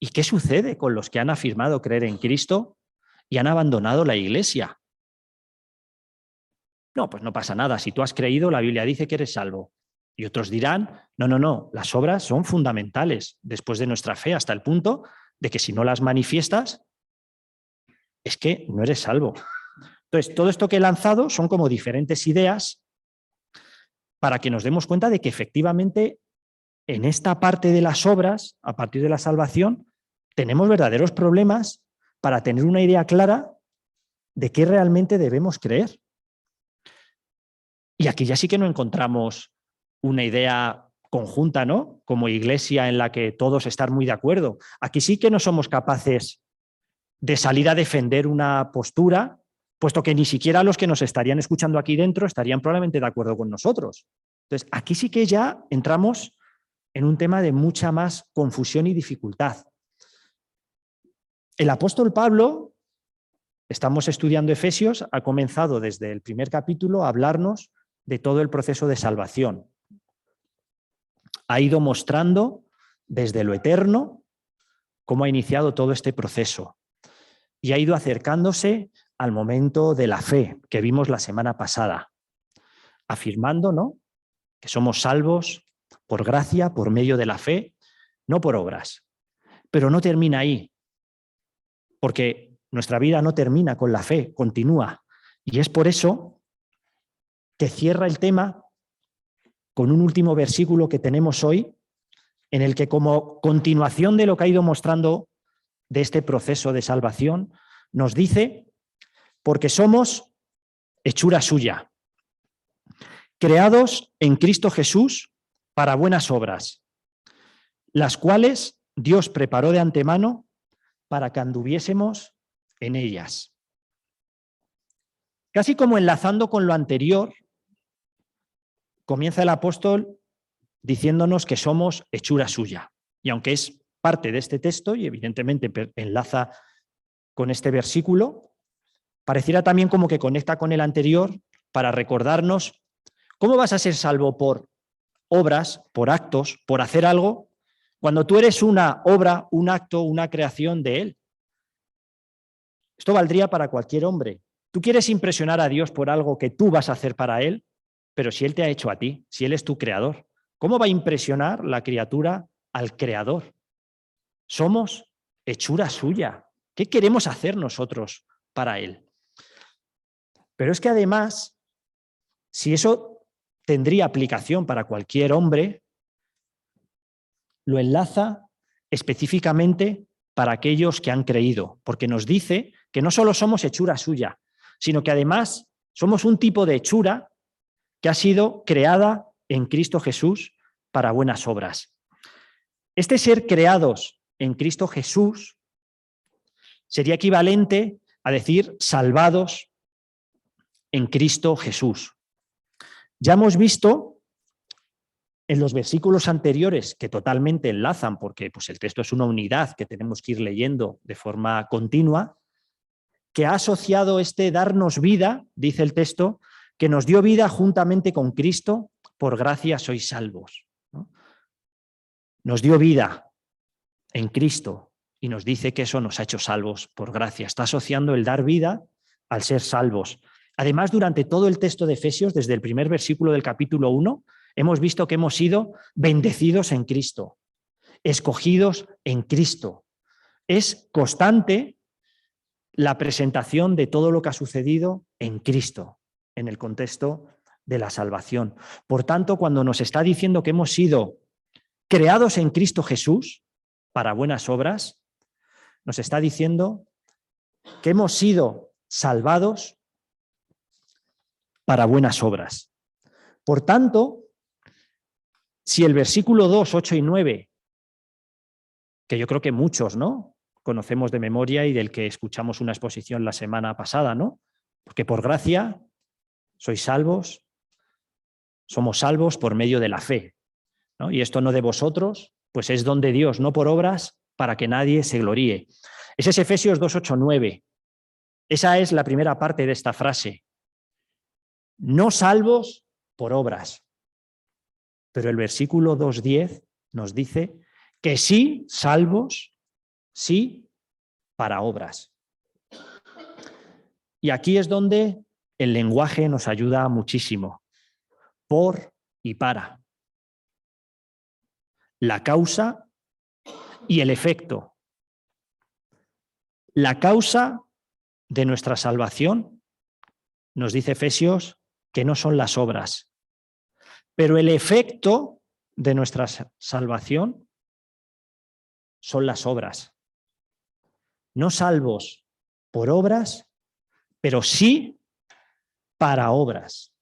¿Y qué sucede con los que han afirmado creer en Cristo y han abandonado la Iglesia? No, pues no pasa nada. Si tú has creído, la Biblia dice que eres salvo. Y otros dirán, no, las obras son fundamentales después de nuestra fe, hasta el punto de que si no las manifiestas, es que no eres salvo. Entonces, todo esto que he lanzado son como diferentes ideas para que nos demos cuenta de que efectivamente en esta parte de las obras, a partir de la salvación, tenemos verdaderos problemas para tener una idea clara de qué realmente debemos creer. Y aquí ya sí que no encontramos una idea conjunta, ¿no? Como iglesia en la que todos están muy de acuerdo. Aquí sí que no somos capaces de salir a defender una postura, puesto que ni siquiera los que nos estarían escuchando aquí dentro estarían probablemente de acuerdo con nosotros. Entonces, aquí sí que ya entramos en un tema de mucha más confusión y dificultad. El apóstol Pablo, estamos estudiando Efesios, ha comenzado desde el primer capítulo a hablarnos de todo el proceso de salvación. Ha ido mostrando desde lo eterno cómo ha iniciado todo este proceso y ha ido acercándose al momento de la fe que vimos la semana pasada, afirmando, ¿no?, que somos salvos por gracia, por medio de la fe, no por obras. Pero no termina ahí, porque nuestra vida no termina con la fe, continúa. Y es por eso que cierra el tema con un último versículo que tenemos hoy, en el que como continuación de lo que ha ido mostrando de este proceso de salvación, nos dice, porque somos hechura suya, creados en Cristo Jesús para buenas obras, las cuales Dios preparó de antemano para que anduviésemos en ellas. Casi como enlazando con lo anterior, comienza el apóstol diciéndonos que somos hechura suya. Y aunque es parte de este texto y evidentemente enlaza con este versículo, pareciera también como que conecta con el anterior para recordarnos cómo vas a ser salvo por obras, por actos, por hacer algo, cuando tú eres una obra, un acto, una creación de Él. Esto valdría para cualquier hombre. Tú quieres impresionar a Dios por algo que tú vas a hacer para Él, pero si Él te ha hecho a ti, si Él es tu creador, ¿cómo va a impresionar la criatura al creador? Somos hechura suya. ¿Qué queremos hacer nosotros para Él? Pero es que además, si eso tendría aplicación para cualquier hombre, lo enlaza específicamente para aquellos que han creído, porque nos dice que no solo somos hechura suya, sino que además somos un tipo de hechura que ha sido creada en Cristo Jesús para buenas obras. Este ser creados en Cristo Jesús sería equivalente a decir salvados en Cristo Jesús. Ya hemos visto en los versículos anteriores, que totalmente enlazan, porque pues, el texto es una unidad que tenemos que ir leyendo de forma continua, que ha asociado este darnos vida, dice el texto, que nos dio vida juntamente con Cristo, por gracia sois salvos, ¿no? Nos dio vida en Cristo y nos dice que eso nos ha hecho salvos por gracia. Está asociando el dar vida al ser salvos. Además, durante todo el texto de Efesios, desde el primer versículo del capítulo 1, hemos visto que hemos sido bendecidos en Cristo, escogidos en Cristo. Es constante la presentación de todo lo que ha sucedido en Cristo, en el contexto de la salvación. Por tanto, cuando nos está diciendo que hemos sido creados en Cristo Jesús para buenas obras, nos está diciendo que hemos sido salvados para buenas obras. Por tanto, si el versículo 2, 8 y 9, que yo creo que muchos, ¿no?, conocemos de memoria y del que escuchamos una exposición la semana pasada, ¿no?, porque por gracia sois salvos, somos salvos por medio de la fe, ¿no? Y esto no de vosotros, pues es don de Dios, no por obras, para que nadie se gloríe. Ese es Efesios 2, 8, 9. Esa es la primera parte de esta frase. No salvos por obras. Pero el versículo 2.10 nos dice que sí salvos sí para obras. Y aquí es donde el lenguaje nos ayuda muchísimo. Por y para. La causa y el efecto. La causa de nuestra salvación, nos dice Efesios, que no son las obras. Pero el efecto de nuestra salvación son las obras. No salvos por obras, pero sí para obras.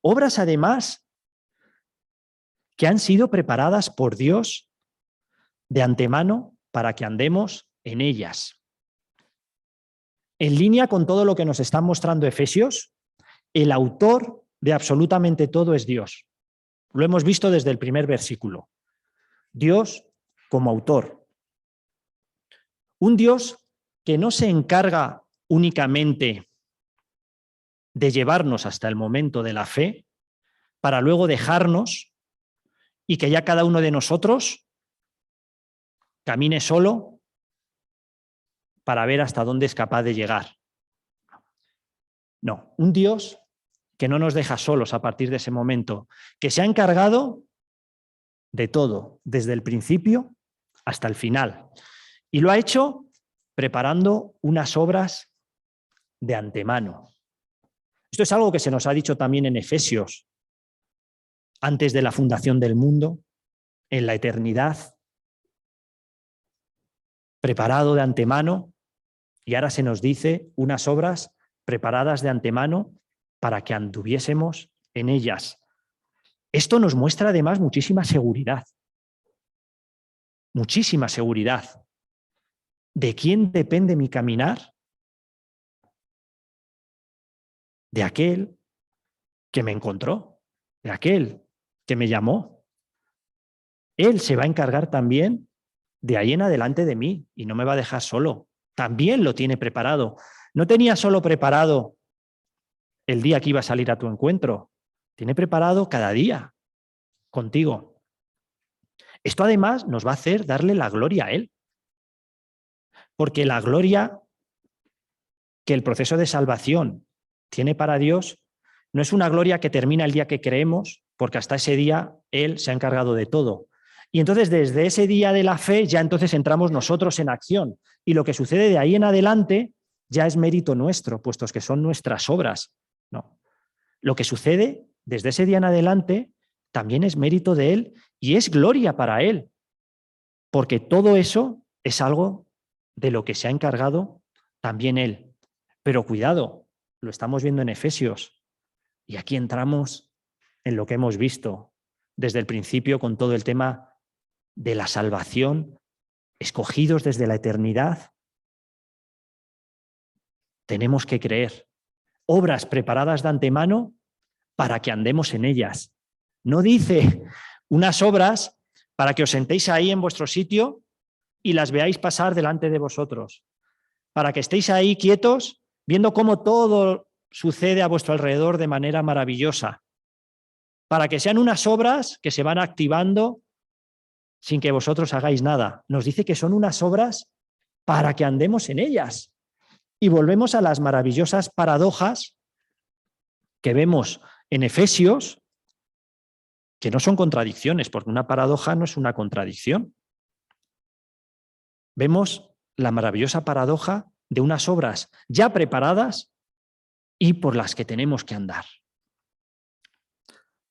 Obras, además, que han sido preparadas por Dios de antemano para que andemos en ellas. En línea con todo lo que nos está mostrando Efesios, el autor de absolutamente todo es Dios. Lo hemos visto desde el primer versículo. Dios como autor. Un Dios que no se encarga únicamente de llevarnos hasta el momento de la fe para luego dejarnos y que ya cada uno de nosotros camine solo para ver hasta dónde es capaz de llegar. No, un Dios que no nos deja solos a partir de ese momento, que se ha encargado de todo, desde el principio hasta el final. Y lo ha hecho preparando unas obras de antemano. Esto es algo que se nos ha dicho también en Efesios, antes de la fundación del mundo, en la eternidad, preparado de antemano, y ahora se nos dice unas obras preparadas de antemano para que anduviésemos en ellas. Esto nos muestra además muchísima seguridad. Muchísima seguridad. ¿De quién depende mi caminar? De aquel que me encontró, de aquel que me llamó. Él se va a encargar también de ahí en adelante de mí y no me va a dejar solo. También lo tiene preparado. No tenía solo preparado el día que iba a salir a tu encuentro. Tiene preparado cada día contigo. Esto además nos va a hacer darle la gloria a Él. Porque la gloria que el proceso de salvación tiene para Dios no es una gloria que termina el día que creemos, porque hasta ese día Él se ha encargado de todo. Y entonces desde ese día de la fe ya entonces entramos nosotros en acción. Y lo que sucede de ahí en adelante ya es mérito nuestro, puestos que son nuestras obras. No. Lo que sucede desde ese día en adelante también es mérito de Él y es gloria para Él. Porque todo eso es algo de lo que se ha encargado también Él. Pero cuidado, lo estamos viendo en Efesios. Y aquí entramos en lo que hemos visto desde el principio con todo el tema de la salvación, escogidos desde la eternidad. Tenemos que creer. Obras preparadas de antemano para que andemos en ellas. No dice unas obras para que os sentéis ahí en vuestro sitio y las veáis pasar delante de vosotros. Para que estéis ahí quietos viendo cómo todo sucede a vuestro alrededor de manera maravillosa. Para que sean unas obras que se van activando sin que vosotros hagáis nada. Nos dice que son unas obras para que andemos en ellas. Y volvemos a las maravillosas paradojas que vemos en Efesios, que no son contradicciones, porque una paradoja no es una contradicción. Vemos la maravillosa paradoja de unas obras ya preparadas y por las que tenemos que andar.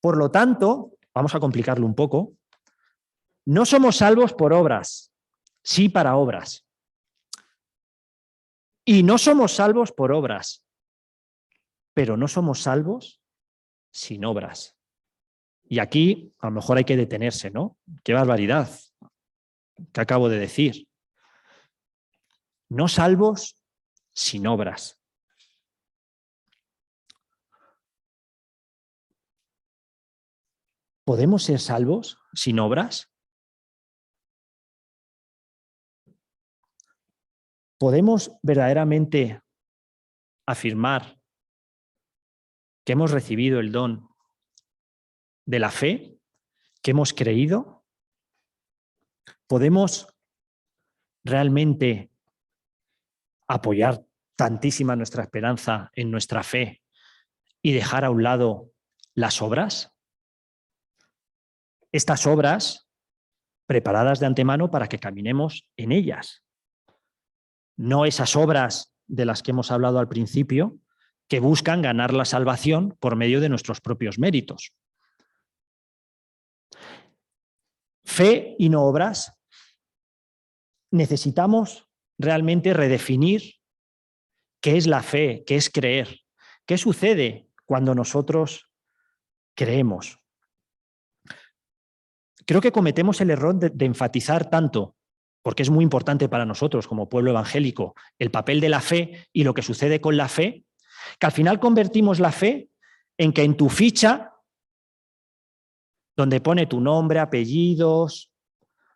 Por lo tanto, vamos a complicarlo un poco, no somos salvos por obras, sí para obras. Y no somos salvos por obras, pero no somos salvos sin obras. Y aquí a lo mejor hay que detenerse, ¿no? ¡Qué barbaridad! ¿Qué acabo de decir? No salvos sin obras. ¿Podemos ser salvos sin obras? ¿Podemos verdaderamente afirmar que hemos recibido el don de la fe, que hemos creído? ¿Podemos realmente apoyar tantísima nuestra esperanza en nuestra fe y dejar a un lado las obras? Estas obras preparadas de antemano para que caminemos en ellas. No esas obras de las que hemos hablado al principio, que buscan ganar la salvación por medio de nuestros propios méritos. Fe y no obras. Necesitamos realmente redefinir qué es la fe, qué es creer, qué sucede cuando nosotros creemos. Creo que cometemos el error de enfatizar tanto, porque es muy importante para nosotros como pueblo evangélico, el papel de la fe y lo que sucede con la fe, que al final convertimos la fe en que en tu ficha, donde pone tu nombre, apellidos,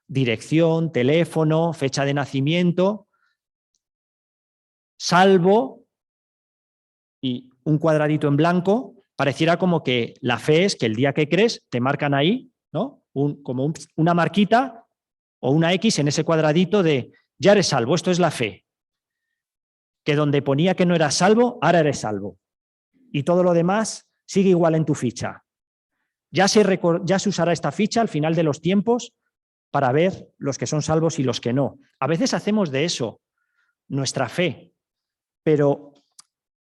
dirección, teléfono, fecha de nacimiento, salvo y un cuadradito en blanco, pareciera como que la fe es que el día que crees te marcan ahí, ¿no? Como una marquita o una X en ese cuadradito de ya eres salvo, esto es la fe. Que donde ponía que no eras salvo, ahora eres salvo. Y todo lo demás sigue igual en tu ficha. Ya se usará esta ficha al final de los tiempos para ver los que son salvos y los que no. A veces hacemos de eso nuestra fe, pero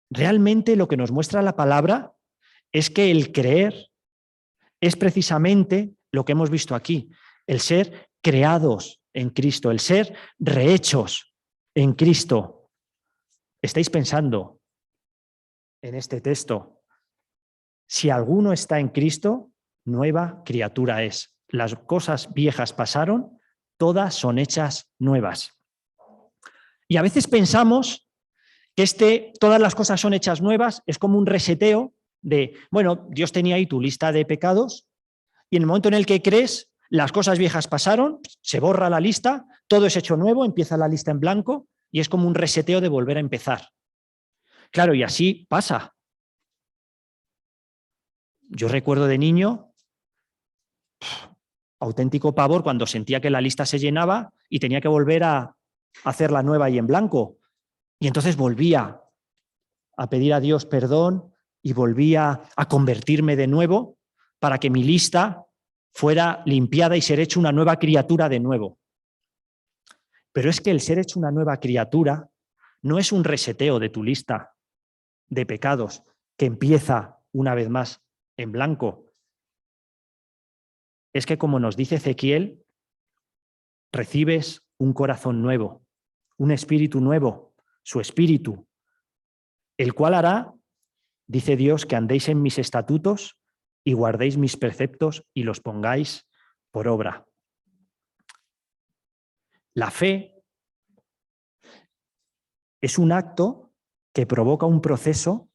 realmente lo que nos muestra la palabra es que el creer es precisamente lo que hemos visto aquí, el ser creados en Cristo, el ser rehechos en Cristo. ¿Estáis pensando en este texto? Si alguno está en Cristo, nueva criatura es. Las cosas viejas pasaron, todas son hechas nuevas. Y a veces pensamos que todas las cosas son hechas nuevas, es como un reseteo de, bueno, Dios tenía ahí tu lista de pecados y en el momento en el que crees, las cosas viejas pasaron, se borra la lista, todo es hecho nuevo, empieza la lista en blanco y es como un reseteo de volver a empezar. Claro, y así pasa. Yo recuerdo de niño, auténtico pavor cuando sentía que la lista se llenaba y tenía que volver a hacerla nueva y en blanco. Y entonces volvía a pedir a Dios perdón y volvía a convertirme de nuevo para que mi lista fuera limpiada y ser hecho una nueva criatura de nuevo. Pero es que el ser hecho una nueva criatura no es un reseteo de tu lista de pecados que empieza una vez más en blanco. Es que, como nos dice Ezequiel, recibes un corazón nuevo, un espíritu nuevo, su espíritu, el cual hará, dice Dios, que andéis en mis estatutos y guardéis mis preceptos y los pongáis por obra. La fe es un acto que provoca un proceso,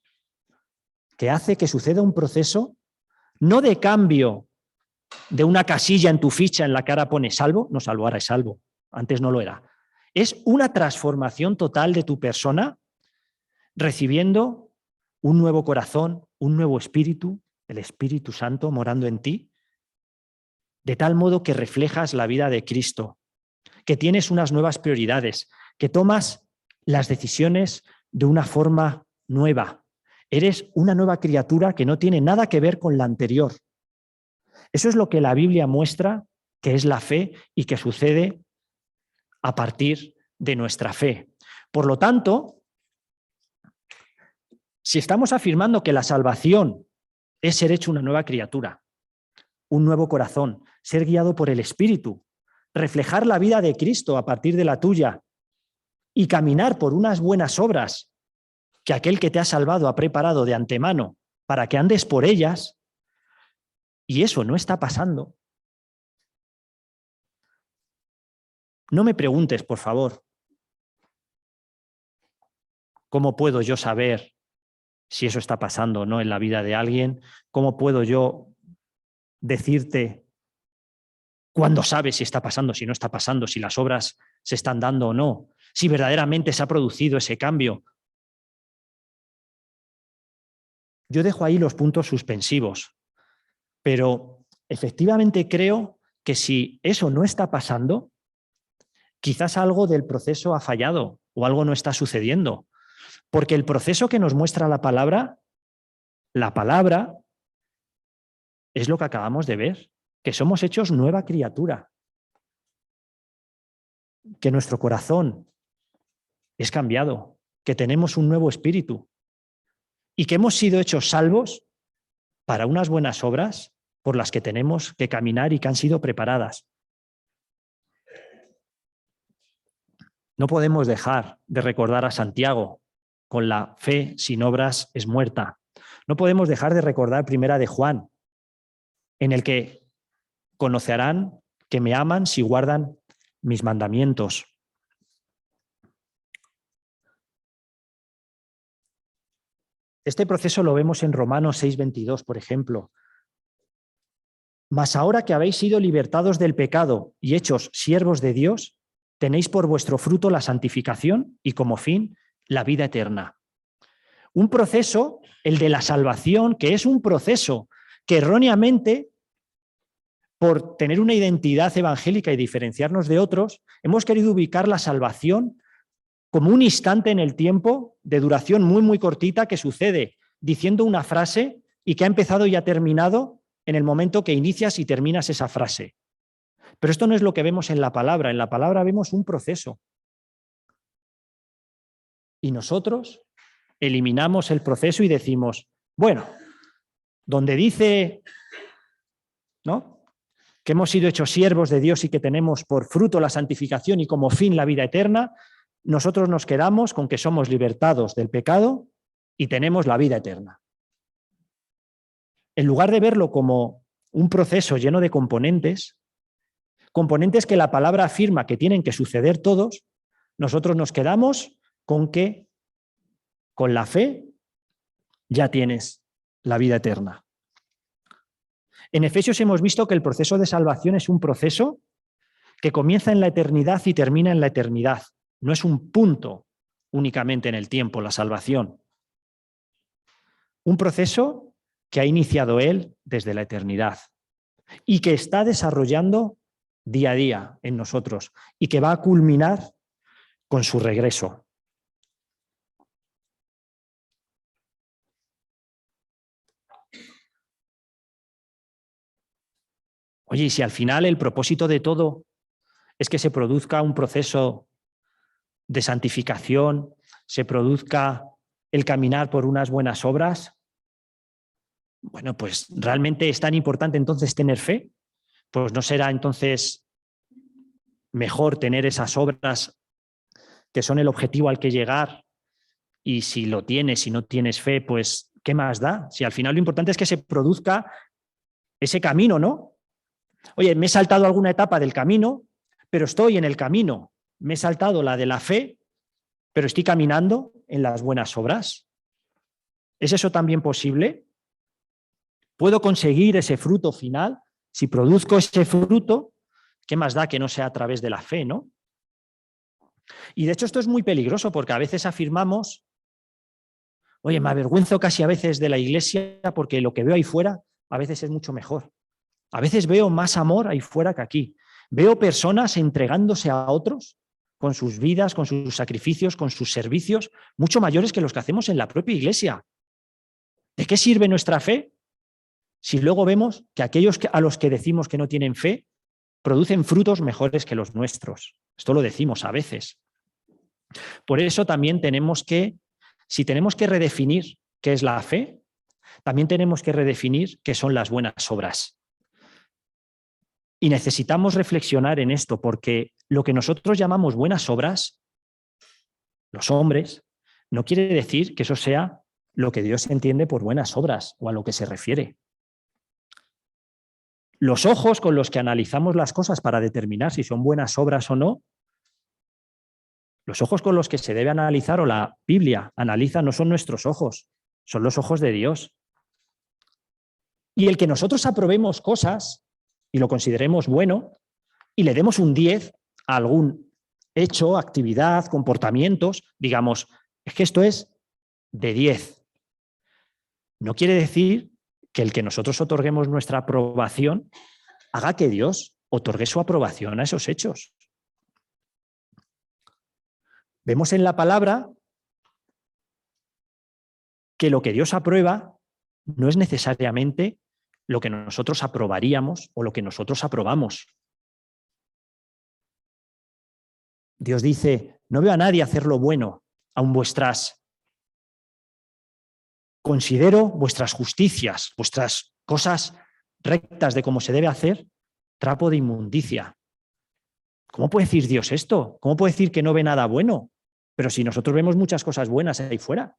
que hace que suceda un proceso no de cambio de una casilla en tu ficha en la que ahora pone salvo, no salvo, ahora es salvo, antes no lo era. Es una transformación total de tu persona recibiendo un nuevo corazón, un nuevo espíritu, el Espíritu Santo morando en ti, de tal modo que reflejas la vida de Cristo, que tienes unas nuevas prioridades, que tomas las decisiones de una forma nueva. Eres una nueva criatura que no tiene nada que ver con la anterior. Eso es lo que la Biblia muestra que es la fe y que sucede a partir de nuestra fe. Por lo tanto, si estamos afirmando que la salvación es ser hecho una nueva criatura, un nuevo corazón, ser guiado por el Espíritu, reflejar la vida de Cristo a partir de la tuya y caminar por unas buenas obras que aquel que te ha salvado ha preparado de antemano para que andes por ellas, y eso no está pasando. No me preguntes, por favor, ¿cómo puedo yo saber si eso está pasando o no en la vida de alguien? ¿Cómo puedo yo decirte cuándo sabes si está pasando, si no está pasando, si las obras se están dando o no, si verdaderamente se ha producido ese cambio? Yo dejo ahí los puntos suspensivos, pero efectivamente creo que si eso no está pasando, quizás algo del proceso ha fallado o algo no está sucediendo. Porque el proceso que nos muestra la palabra es lo que acabamos de ver, que somos hechos nueva criatura, que nuestro corazón es cambiado, que tenemos un nuevo espíritu y que hemos sido hechos salvos para unas buenas obras por las que tenemos que caminar y que han sido preparadas. No podemos dejar de recordar a Santiago, con la fe sin obras es muerta. No podemos dejar de recordar Primera de Juan, en el que conocerán que me aman si guardan mis mandamientos. Este proceso lo vemos en Romanos 6:22, por ejemplo. Mas ahora que habéis sido libertados del pecado y hechos siervos de Dios, tenéis por vuestro fruto la santificación y como fin la vida eterna. Un proceso, el de la salvación, que es un proceso que erróneamente, por tener una identidad evangélica y diferenciarnos de otros, hemos querido ubicar la salvación como un instante en el tiempo de duración muy, muy cortita que sucede diciendo una frase y que ha empezado y ha terminado en el momento que inicias y terminas esa frase. Pero esto no es lo que vemos en la palabra. En la palabra vemos un proceso. Y nosotros eliminamos el proceso y decimos, bueno, donde dice, ¿no?, que hemos sido hechos siervos de Dios y que tenemos por fruto la santificación y como fin la vida eterna, nosotros nos quedamos con que somos libertados del pecado y tenemos la vida eterna. En lugar de verlo como un proceso lleno de componentes que la palabra afirma que tienen que suceder todos, nosotros nos quedamos con que con la fe ya tienes la vida eterna. En Efesios hemos visto que el proceso de salvación es un proceso que comienza en la eternidad y termina en la eternidad. No es un punto únicamente en el tiempo, la salvación. Un proceso que ha iniciado Él desde la eternidad y que está desarrollando día a día en nosotros y que va a culminar con su regreso. Oye, y si al final el propósito de todo es que se produzca un proceso de santificación, se produzca el caminar por unas buenas obras, bueno, pues ¿realmente es tan importante entonces tener fe? Pues ¿no será entonces mejor tener esas obras que son el objetivo al que llegar? Y si lo tienes, si no tienes fe, pues ¿qué más da? Si al final lo importante es que se produzca ese camino, ¿no? Oye, me he saltado alguna etapa del camino, pero estoy en el camino. Me he saltado la de la fe, pero estoy caminando en las buenas obras. ¿Es eso también posible? ¿Puedo conseguir ese fruto final? Si produzco ese fruto, ¿qué más da que no sea a través de la fe, ¿no? Y de hecho esto es muy peligroso porque a veces afirmamos, oye, me avergüenzo casi a veces de la iglesia porque lo que veo ahí fuera a veces es mucho mejor. A veces veo más amor ahí fuera que aquí. Veo personas entregándose a otros con sus vidas, con sus sacrificios, con sus servicios, mucho mayores que los que hacemos en la propia iglesia. ¿De qué sirve nuestra fe si luego vemos que aquellos a los que decimos que no tienen fe producen frutos mejores que los nuestros? Esto lo decimos a veces. Por eso también tenemos que, si tenemos que redefinir qué es la fe, también tenemos que redefinir qué son las buenas obras. Y necesitamos reflexionar en esto, porque lo que nosotros llamamos buenas obras, los hombres, no quiere decir que eso sea lo que Dios entiende por buenas obras o a lo que se refiere. Los ojos con los que analizamos las cosas para determinar si son buenas obras o no, los ojos con los que se debe analizar o la Biblia analiza no son nuestros ojos, son los ojos de Dios. Y el que nosotros aprobemos cosas y lo consideremos bueno y le demos un 10 a algún hecho, actividad, comportamientos, digamos, es que esto es de 10. No quiere decir que el que nosotros otorguemos nuestra aprobación haga que Dios otorgue su aprobación a esos hechos. Vemos en la palabra que lo que Dios aprueba no es necesariamente lo que nosotros aprobaríamos o lo que nosotros aprobamos. Dios dice, no veo a nadie hacer lo bueno, aun considero vuestras justicias, vuestras cosas rectas de cómo se debe hacer, trapo de inmundicia. ¿Cómo puede decir Dios esto? ¿Cómo puede decir que no ve nada bueno? Pero si nosotros vemos muchas cosas buenas ahí fuera.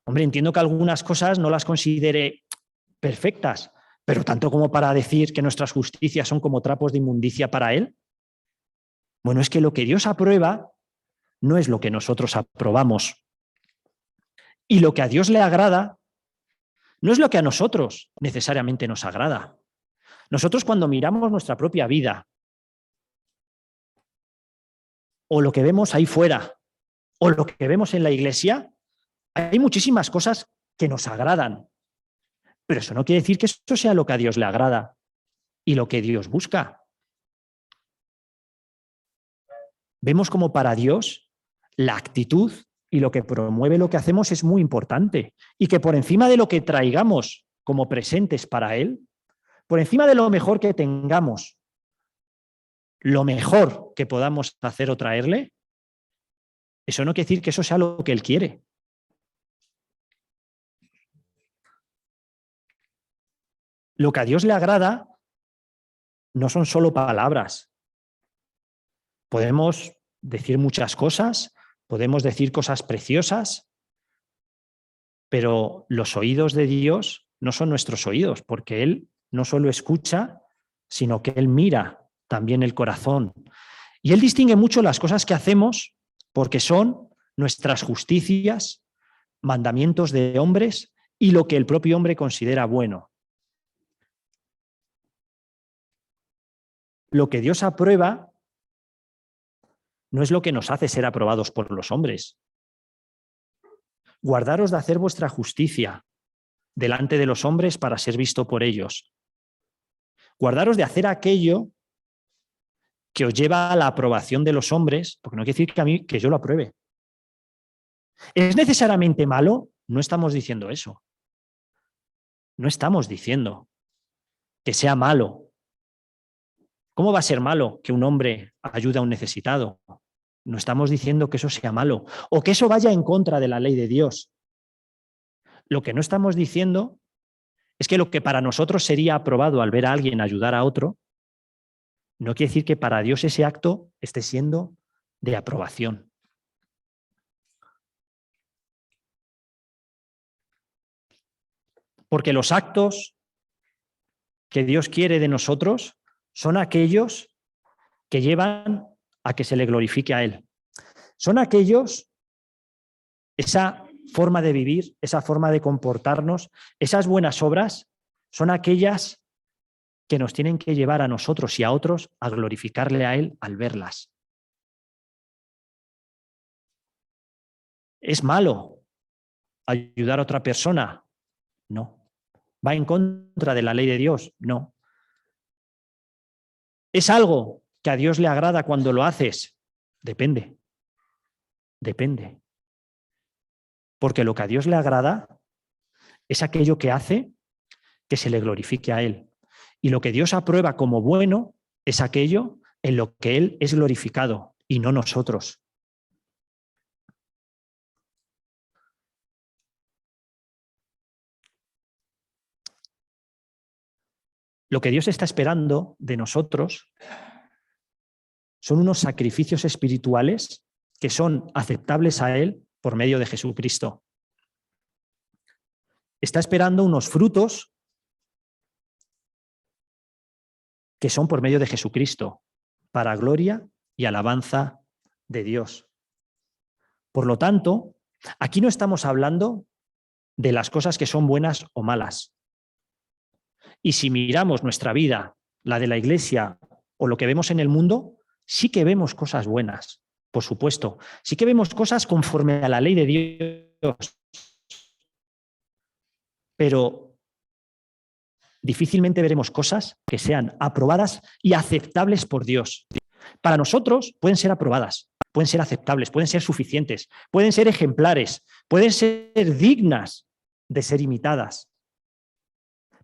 Hombre, entiendo que algunas cosas no las considere perfectas, pero tanto como para decir que nuestras justicias son como trapos de inmundicia para Él. Bueno, es que lo que Dios aprueba no es lo que nosotros aprobamos. Y lo que a Dios le agrada no es lo que a nosotros necesariamente nos agrada. Nosotros cuando miramos nuestra propia vida, o lo que vemos ahí fuera, o lo que vemos en la iglesia, hay muchísimas cosas que nos agradan. Pero eso no quiere decir que eso sea lo que a Dios le agrada y lo que Dios busca. Vemos como para Dios la actitud y lo que promueve lo que hacemos es muy importante y que por encima de lo que traigamos como presentes para Él, por encima de lo mejor que tengamos, lo mejor que podamos hacer o traerle, eso no quiere decir que eso sea lo que Él quiere. Lo que a Dios le agrada no son solo palabras. Podemos decir muchas cosas, podemos decir cosas preciosas, pero los oídos de Dios no son nuestros oídos, porque Él no solo escucha, sino que Él mira también el corazón. Y Él distingue mucho las cosas que hacemos porque son nuestras justicias, mandamientos de hombres y lo que el propio hombre considera bueno. Lo que Dios aprueba no es lo que nos hace ser aprobados por los hombres. Guardaros de hacer vuestra justicia delante de los hombres para ser visto por ellos. Guardaros de hacer aquello que os lleva a la aprobación de los hombres, porque no quiere decir que yo lo apruebe. ¿Es necesariamente malo? No estamos diciendo eso. No estamos diciendo que sea malo. ¿Cómo va a ser malo que un hombre ayude a un necesitado? No estamos diciendo que eso sea malo o que eso vaya en contra de la ley de Dios. Lo que no estamos diciendo es que lo que para nosotros sería aprobado al ver a alguien ayudar a otro, no quiere decir que para Dios ese acto esté siendo de aprobación. Porque los actos que Dios quiere de nosotros son aquellos que llevan a que se le glorifique a Él. Son aquellos, esa forma de vivir, esa forma de comportarnos, esas buenas obras, son aquellas que nos tienen que llevar a nosotros y a otros a glorificarle a Él al verlas. ¿Es malo ayudar a otra persona? No. ¿Va en contra de la ley de Dios? No. ¿Es algo que a Dios le agrada cuando lo haces? Depende. Depende. Porque lo que a Dios le agrada es aquello que hace que se le glorifique a Él. Y lo que Dios aprueba como bueno es aquello en lo que Él es glorificado y no nosotros. Lo que Dios está esperando de nosotros son unos sacrificios espirituales que son aceptables a Él por medio de Jesucristo. Está esperando unos frutos que son por medio de Jesucristo, para gloria y alabanza de Dios. Por lo tanto, aquí no estamos hablando de las cosas que son buenas o malas. Y si miramos nuestra vida, la de la Iglesia o lo que vemos en el mundo, sí que vemos cosas buenas, por supuesto. Sí que vemos cosas conforme a la ley de Dios. Pero difícilmente veremos cosas que sean aprobadas y aceptables por Dios. Para nosotros pueden ser aprobadas, pueden ser aceptables, pueden ser suficientes, pueden ser ejemplares, pueden ser dignas de ser imitadas.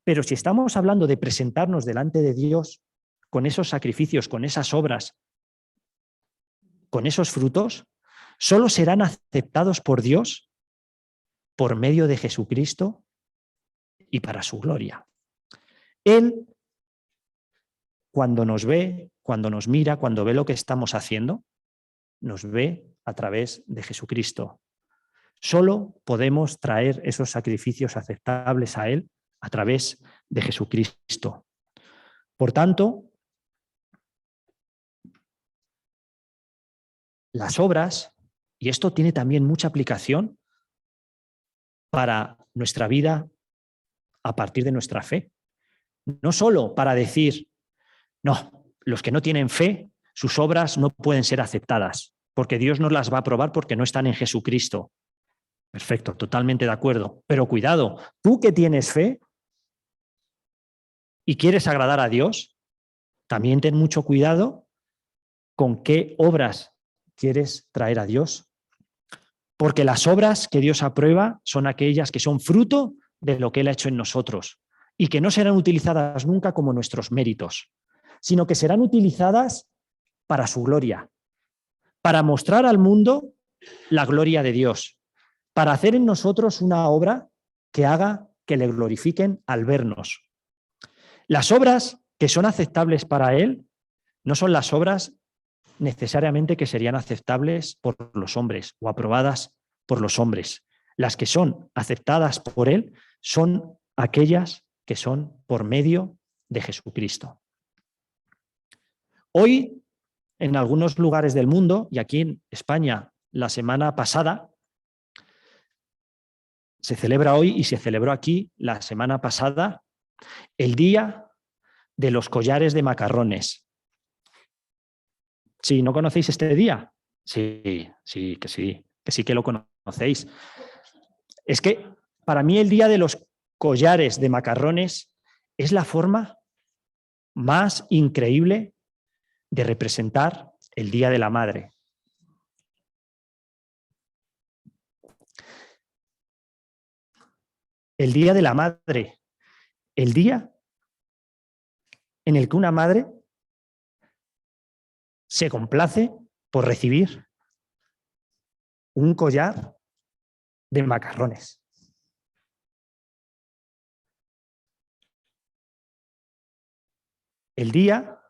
Pero si estamos hablando de presentarnos delante de Dios con esos sacrificios, con esas obras, con esos frutos, solo serán aceptados por Dios por medio de Jesucristo y para su gloria. Él, cuando nos ve, cuando nos mira, cuando ve lo que estamos haciendo, nos ve a través de Jesucristo. Solo podemos traer esos sacrificios aceptables a Él a través de Jesucristo. Por tanto, las obras, y esto tiene también mucha aplicación para nuestra vida a partir de nuestra fe. No solo para decir, no, los que no tienen fe, sus obras no pueden ser aceptadas, porque Dios no las va a aprobar porque no están en Jesucristo. Perfecto, totalmente de acuerdo. Pero cuidado, tú que tienes fe y quieres agradar a Dios, también ten mucho cuidado con qué obras quieres traer a Dios. Porque las obras que Dios aprueba son aquellas que son fruto de lo que Él ha hecho en nosotros y que no serán utilizadas nunca como nuestros méritos, sino que serán utilizadas para su gloria, para mostrar al mundo la gloria de Dios, para hacer en nosotros una obra que haga que le glorifiquen al vernos. Las obras que son aceptables para Él no son las obras necesariamente que serían aceptables por los hombres o aprobadas por los hombres. Las que son aceptadas por Él son aquellas que son por medio de Jesucristo. Hoy, en algunos lugares del mundo, y aquí en España la semana pasada, se celebra hoy y se celebró aquí la semana pasada el Día de los Collares de Macarrones. Sí, ¿no conocéis este día? Sí que lo conocéis. Es que para mí el Día de los Collares de Macarrones es la forma más increíble de representar el Día de la Madre. El Día de la Madre, el día en el que una madre se complace por recibir un collar de macarrones. El día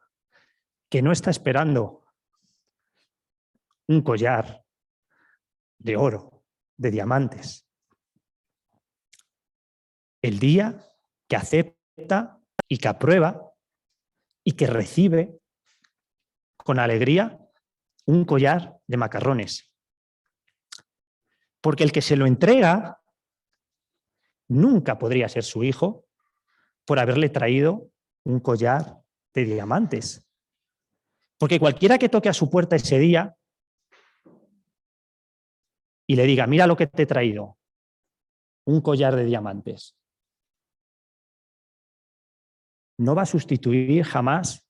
que no está esperando un collar de oro, de diamantes. El día que acepta y que aprueba y que recibe con alegría un collar de macarrones. Porque el que se lo entrega nunca podría ser su hijo por haberle traído un collar de diamantes. Porque cualquiera que toque a su puerta ese día y le diga, mira lo que te he traído, un collar de diamantes, no va a sustituir jamás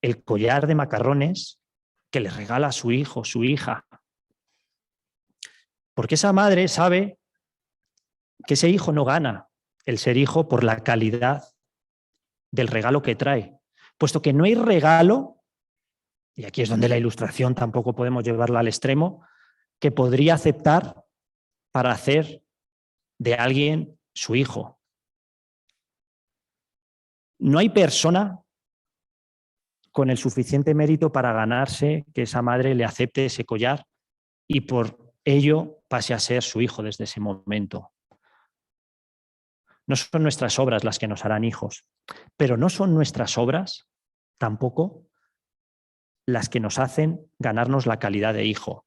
el collar de macarrones que le regala a su hijo, su hija. Porque esa madre sabe que ese hijo no gana el ser hijo por la calidad del regalo que trae. Puesto que no hay regalo, y aquí es donde la ilustración tampoco podemos llevarla al extremo, que podría aceptar para hacer de alguien su hijo. No hay persona con el suficiente mérito para ganarse que esa madre le acepte ese collar y por ello pase a ser su hijo desde ese momento. No son nuestras obras las que nos harán hijos, pero no son nuestras obras tampoco las que nos hacen ganarnos la calidad de hijo.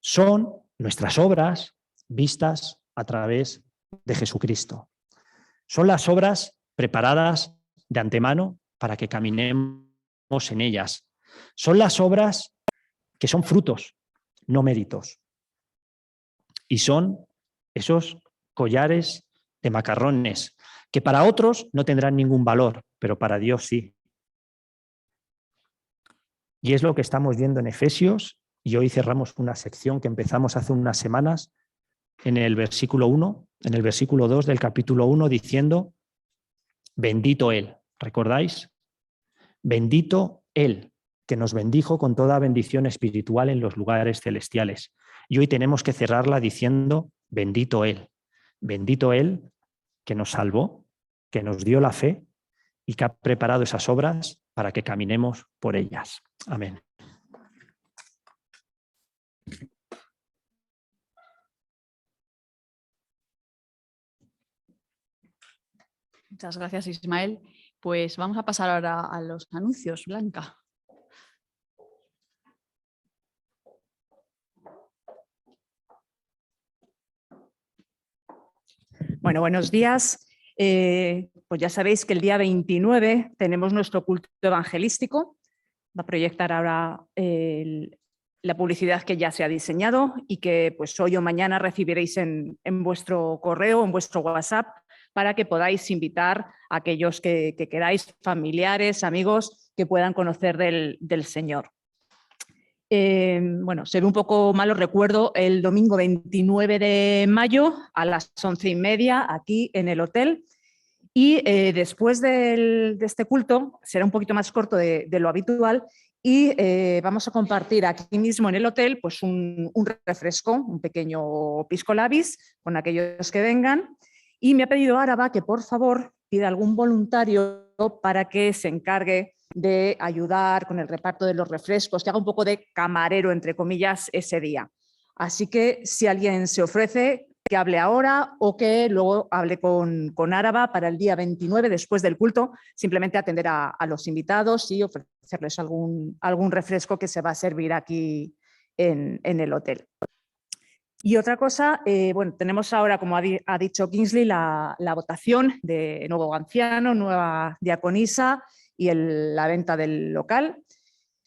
Son nuestras obras vistas a través de Jesucristo. Son las obras preparadas de antemano para que caminemos en ellas. Son las obras que son frutos, no méritos. Y son esos collares de macarrones que para otros no tendrán ningún valor, pero para Dios sí. Y es lo que estamos viendo en Efesios, y hoy cerramos una sección que empezamos hace unas semanas en el versículo 1, en el versículo 2 del capítulo 1, diciendo, bendito Él. ¿Recordáis? Bendito Él, que nos bendijo con toda bendición espiritual en los lugares celestiales. Y hoy tenemos que cerrarla diciendo, bendito Él que nos salvó, que nos dio la fe y que ha preparado esas obras para que caminemos por ellas. Amén. Muchas gracias, Ismael. Pues vamos a pasar ahora a los anuncios, Blanca. Bueno, buenos días. Pues ya sabéis que el día 29 tenemos nuestro culto evangelístico. Va a proyectar ahora la publicidad que ya se ha diseñado y que pues hoy o mañana recibiréis en vuestro correo, en vuestro WhatsApp, para que podáis invitar a aquellos que queráis, familiares, amigos, que puedan conocer del Señor. Bueno, se ve un poco malo, recuerdo el domingo 29 de mayo a las 11:30 aquí en el hotel. Y después de este culto, será un poquito más corto de lo habitual y vamos a compartir aquí mismo en el hotel pues un refresco, un pequeño pisco labis con aquellos que vengan. Y me ha pedido Áraba que por favor pida algún voluntario para que se encargue de ayudar con el reparto de los refrescos, que haga un poco de camarero, entre comillas, ese día. Así que si alguien se ofrece, que hable ahora o que luego hable con Áraba para el día 29, después del culto, simplemente atender a los invitados y ofrecerles algún refresco que se va a servir aquí en el hotel. Y otra cosa, bueno, tenemos ahora, como ha dicho Kingsley, la votación de nuevo anciano, nueva diaconisa y la venta del local.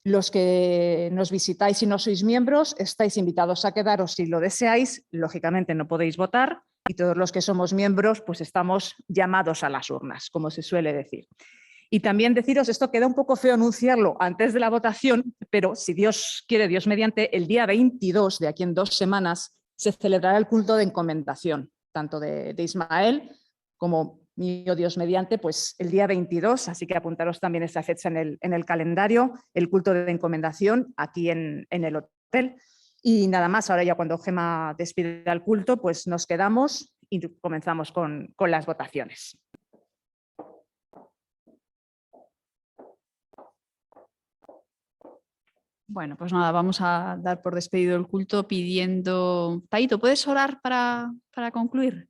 Los que nos visitáis y no sois miembros, estáis invitados a quedaros si lo deseáis. Lógicamente no podéis votar y todos los que somos miembros pues estamos llamados a las urnas, como se suele decir. Y también deciros, esto queda un poco feo anunciarlo antes de la votación, pero si Dios quiere, Dios mediante, el día 22, de aquí en 2 semanas, se celebrará el culto de encomendación, tanto de Ismael como mío, Dios mediante, pues el día 22, así que apuntaros también esa fecha en el calendario, el culto de encomendación aquí en el hotel. Y nada más, ahora ya cuando Gemma despida el culto, pues nos quedamos y comenzamos con las votaciones. Bueno, pues nada, vamos a dar por despedido el culto pidiendo... Taito, ¿puedes orar para concluir?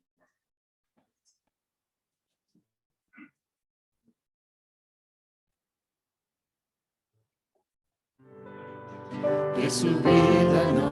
Que su vida no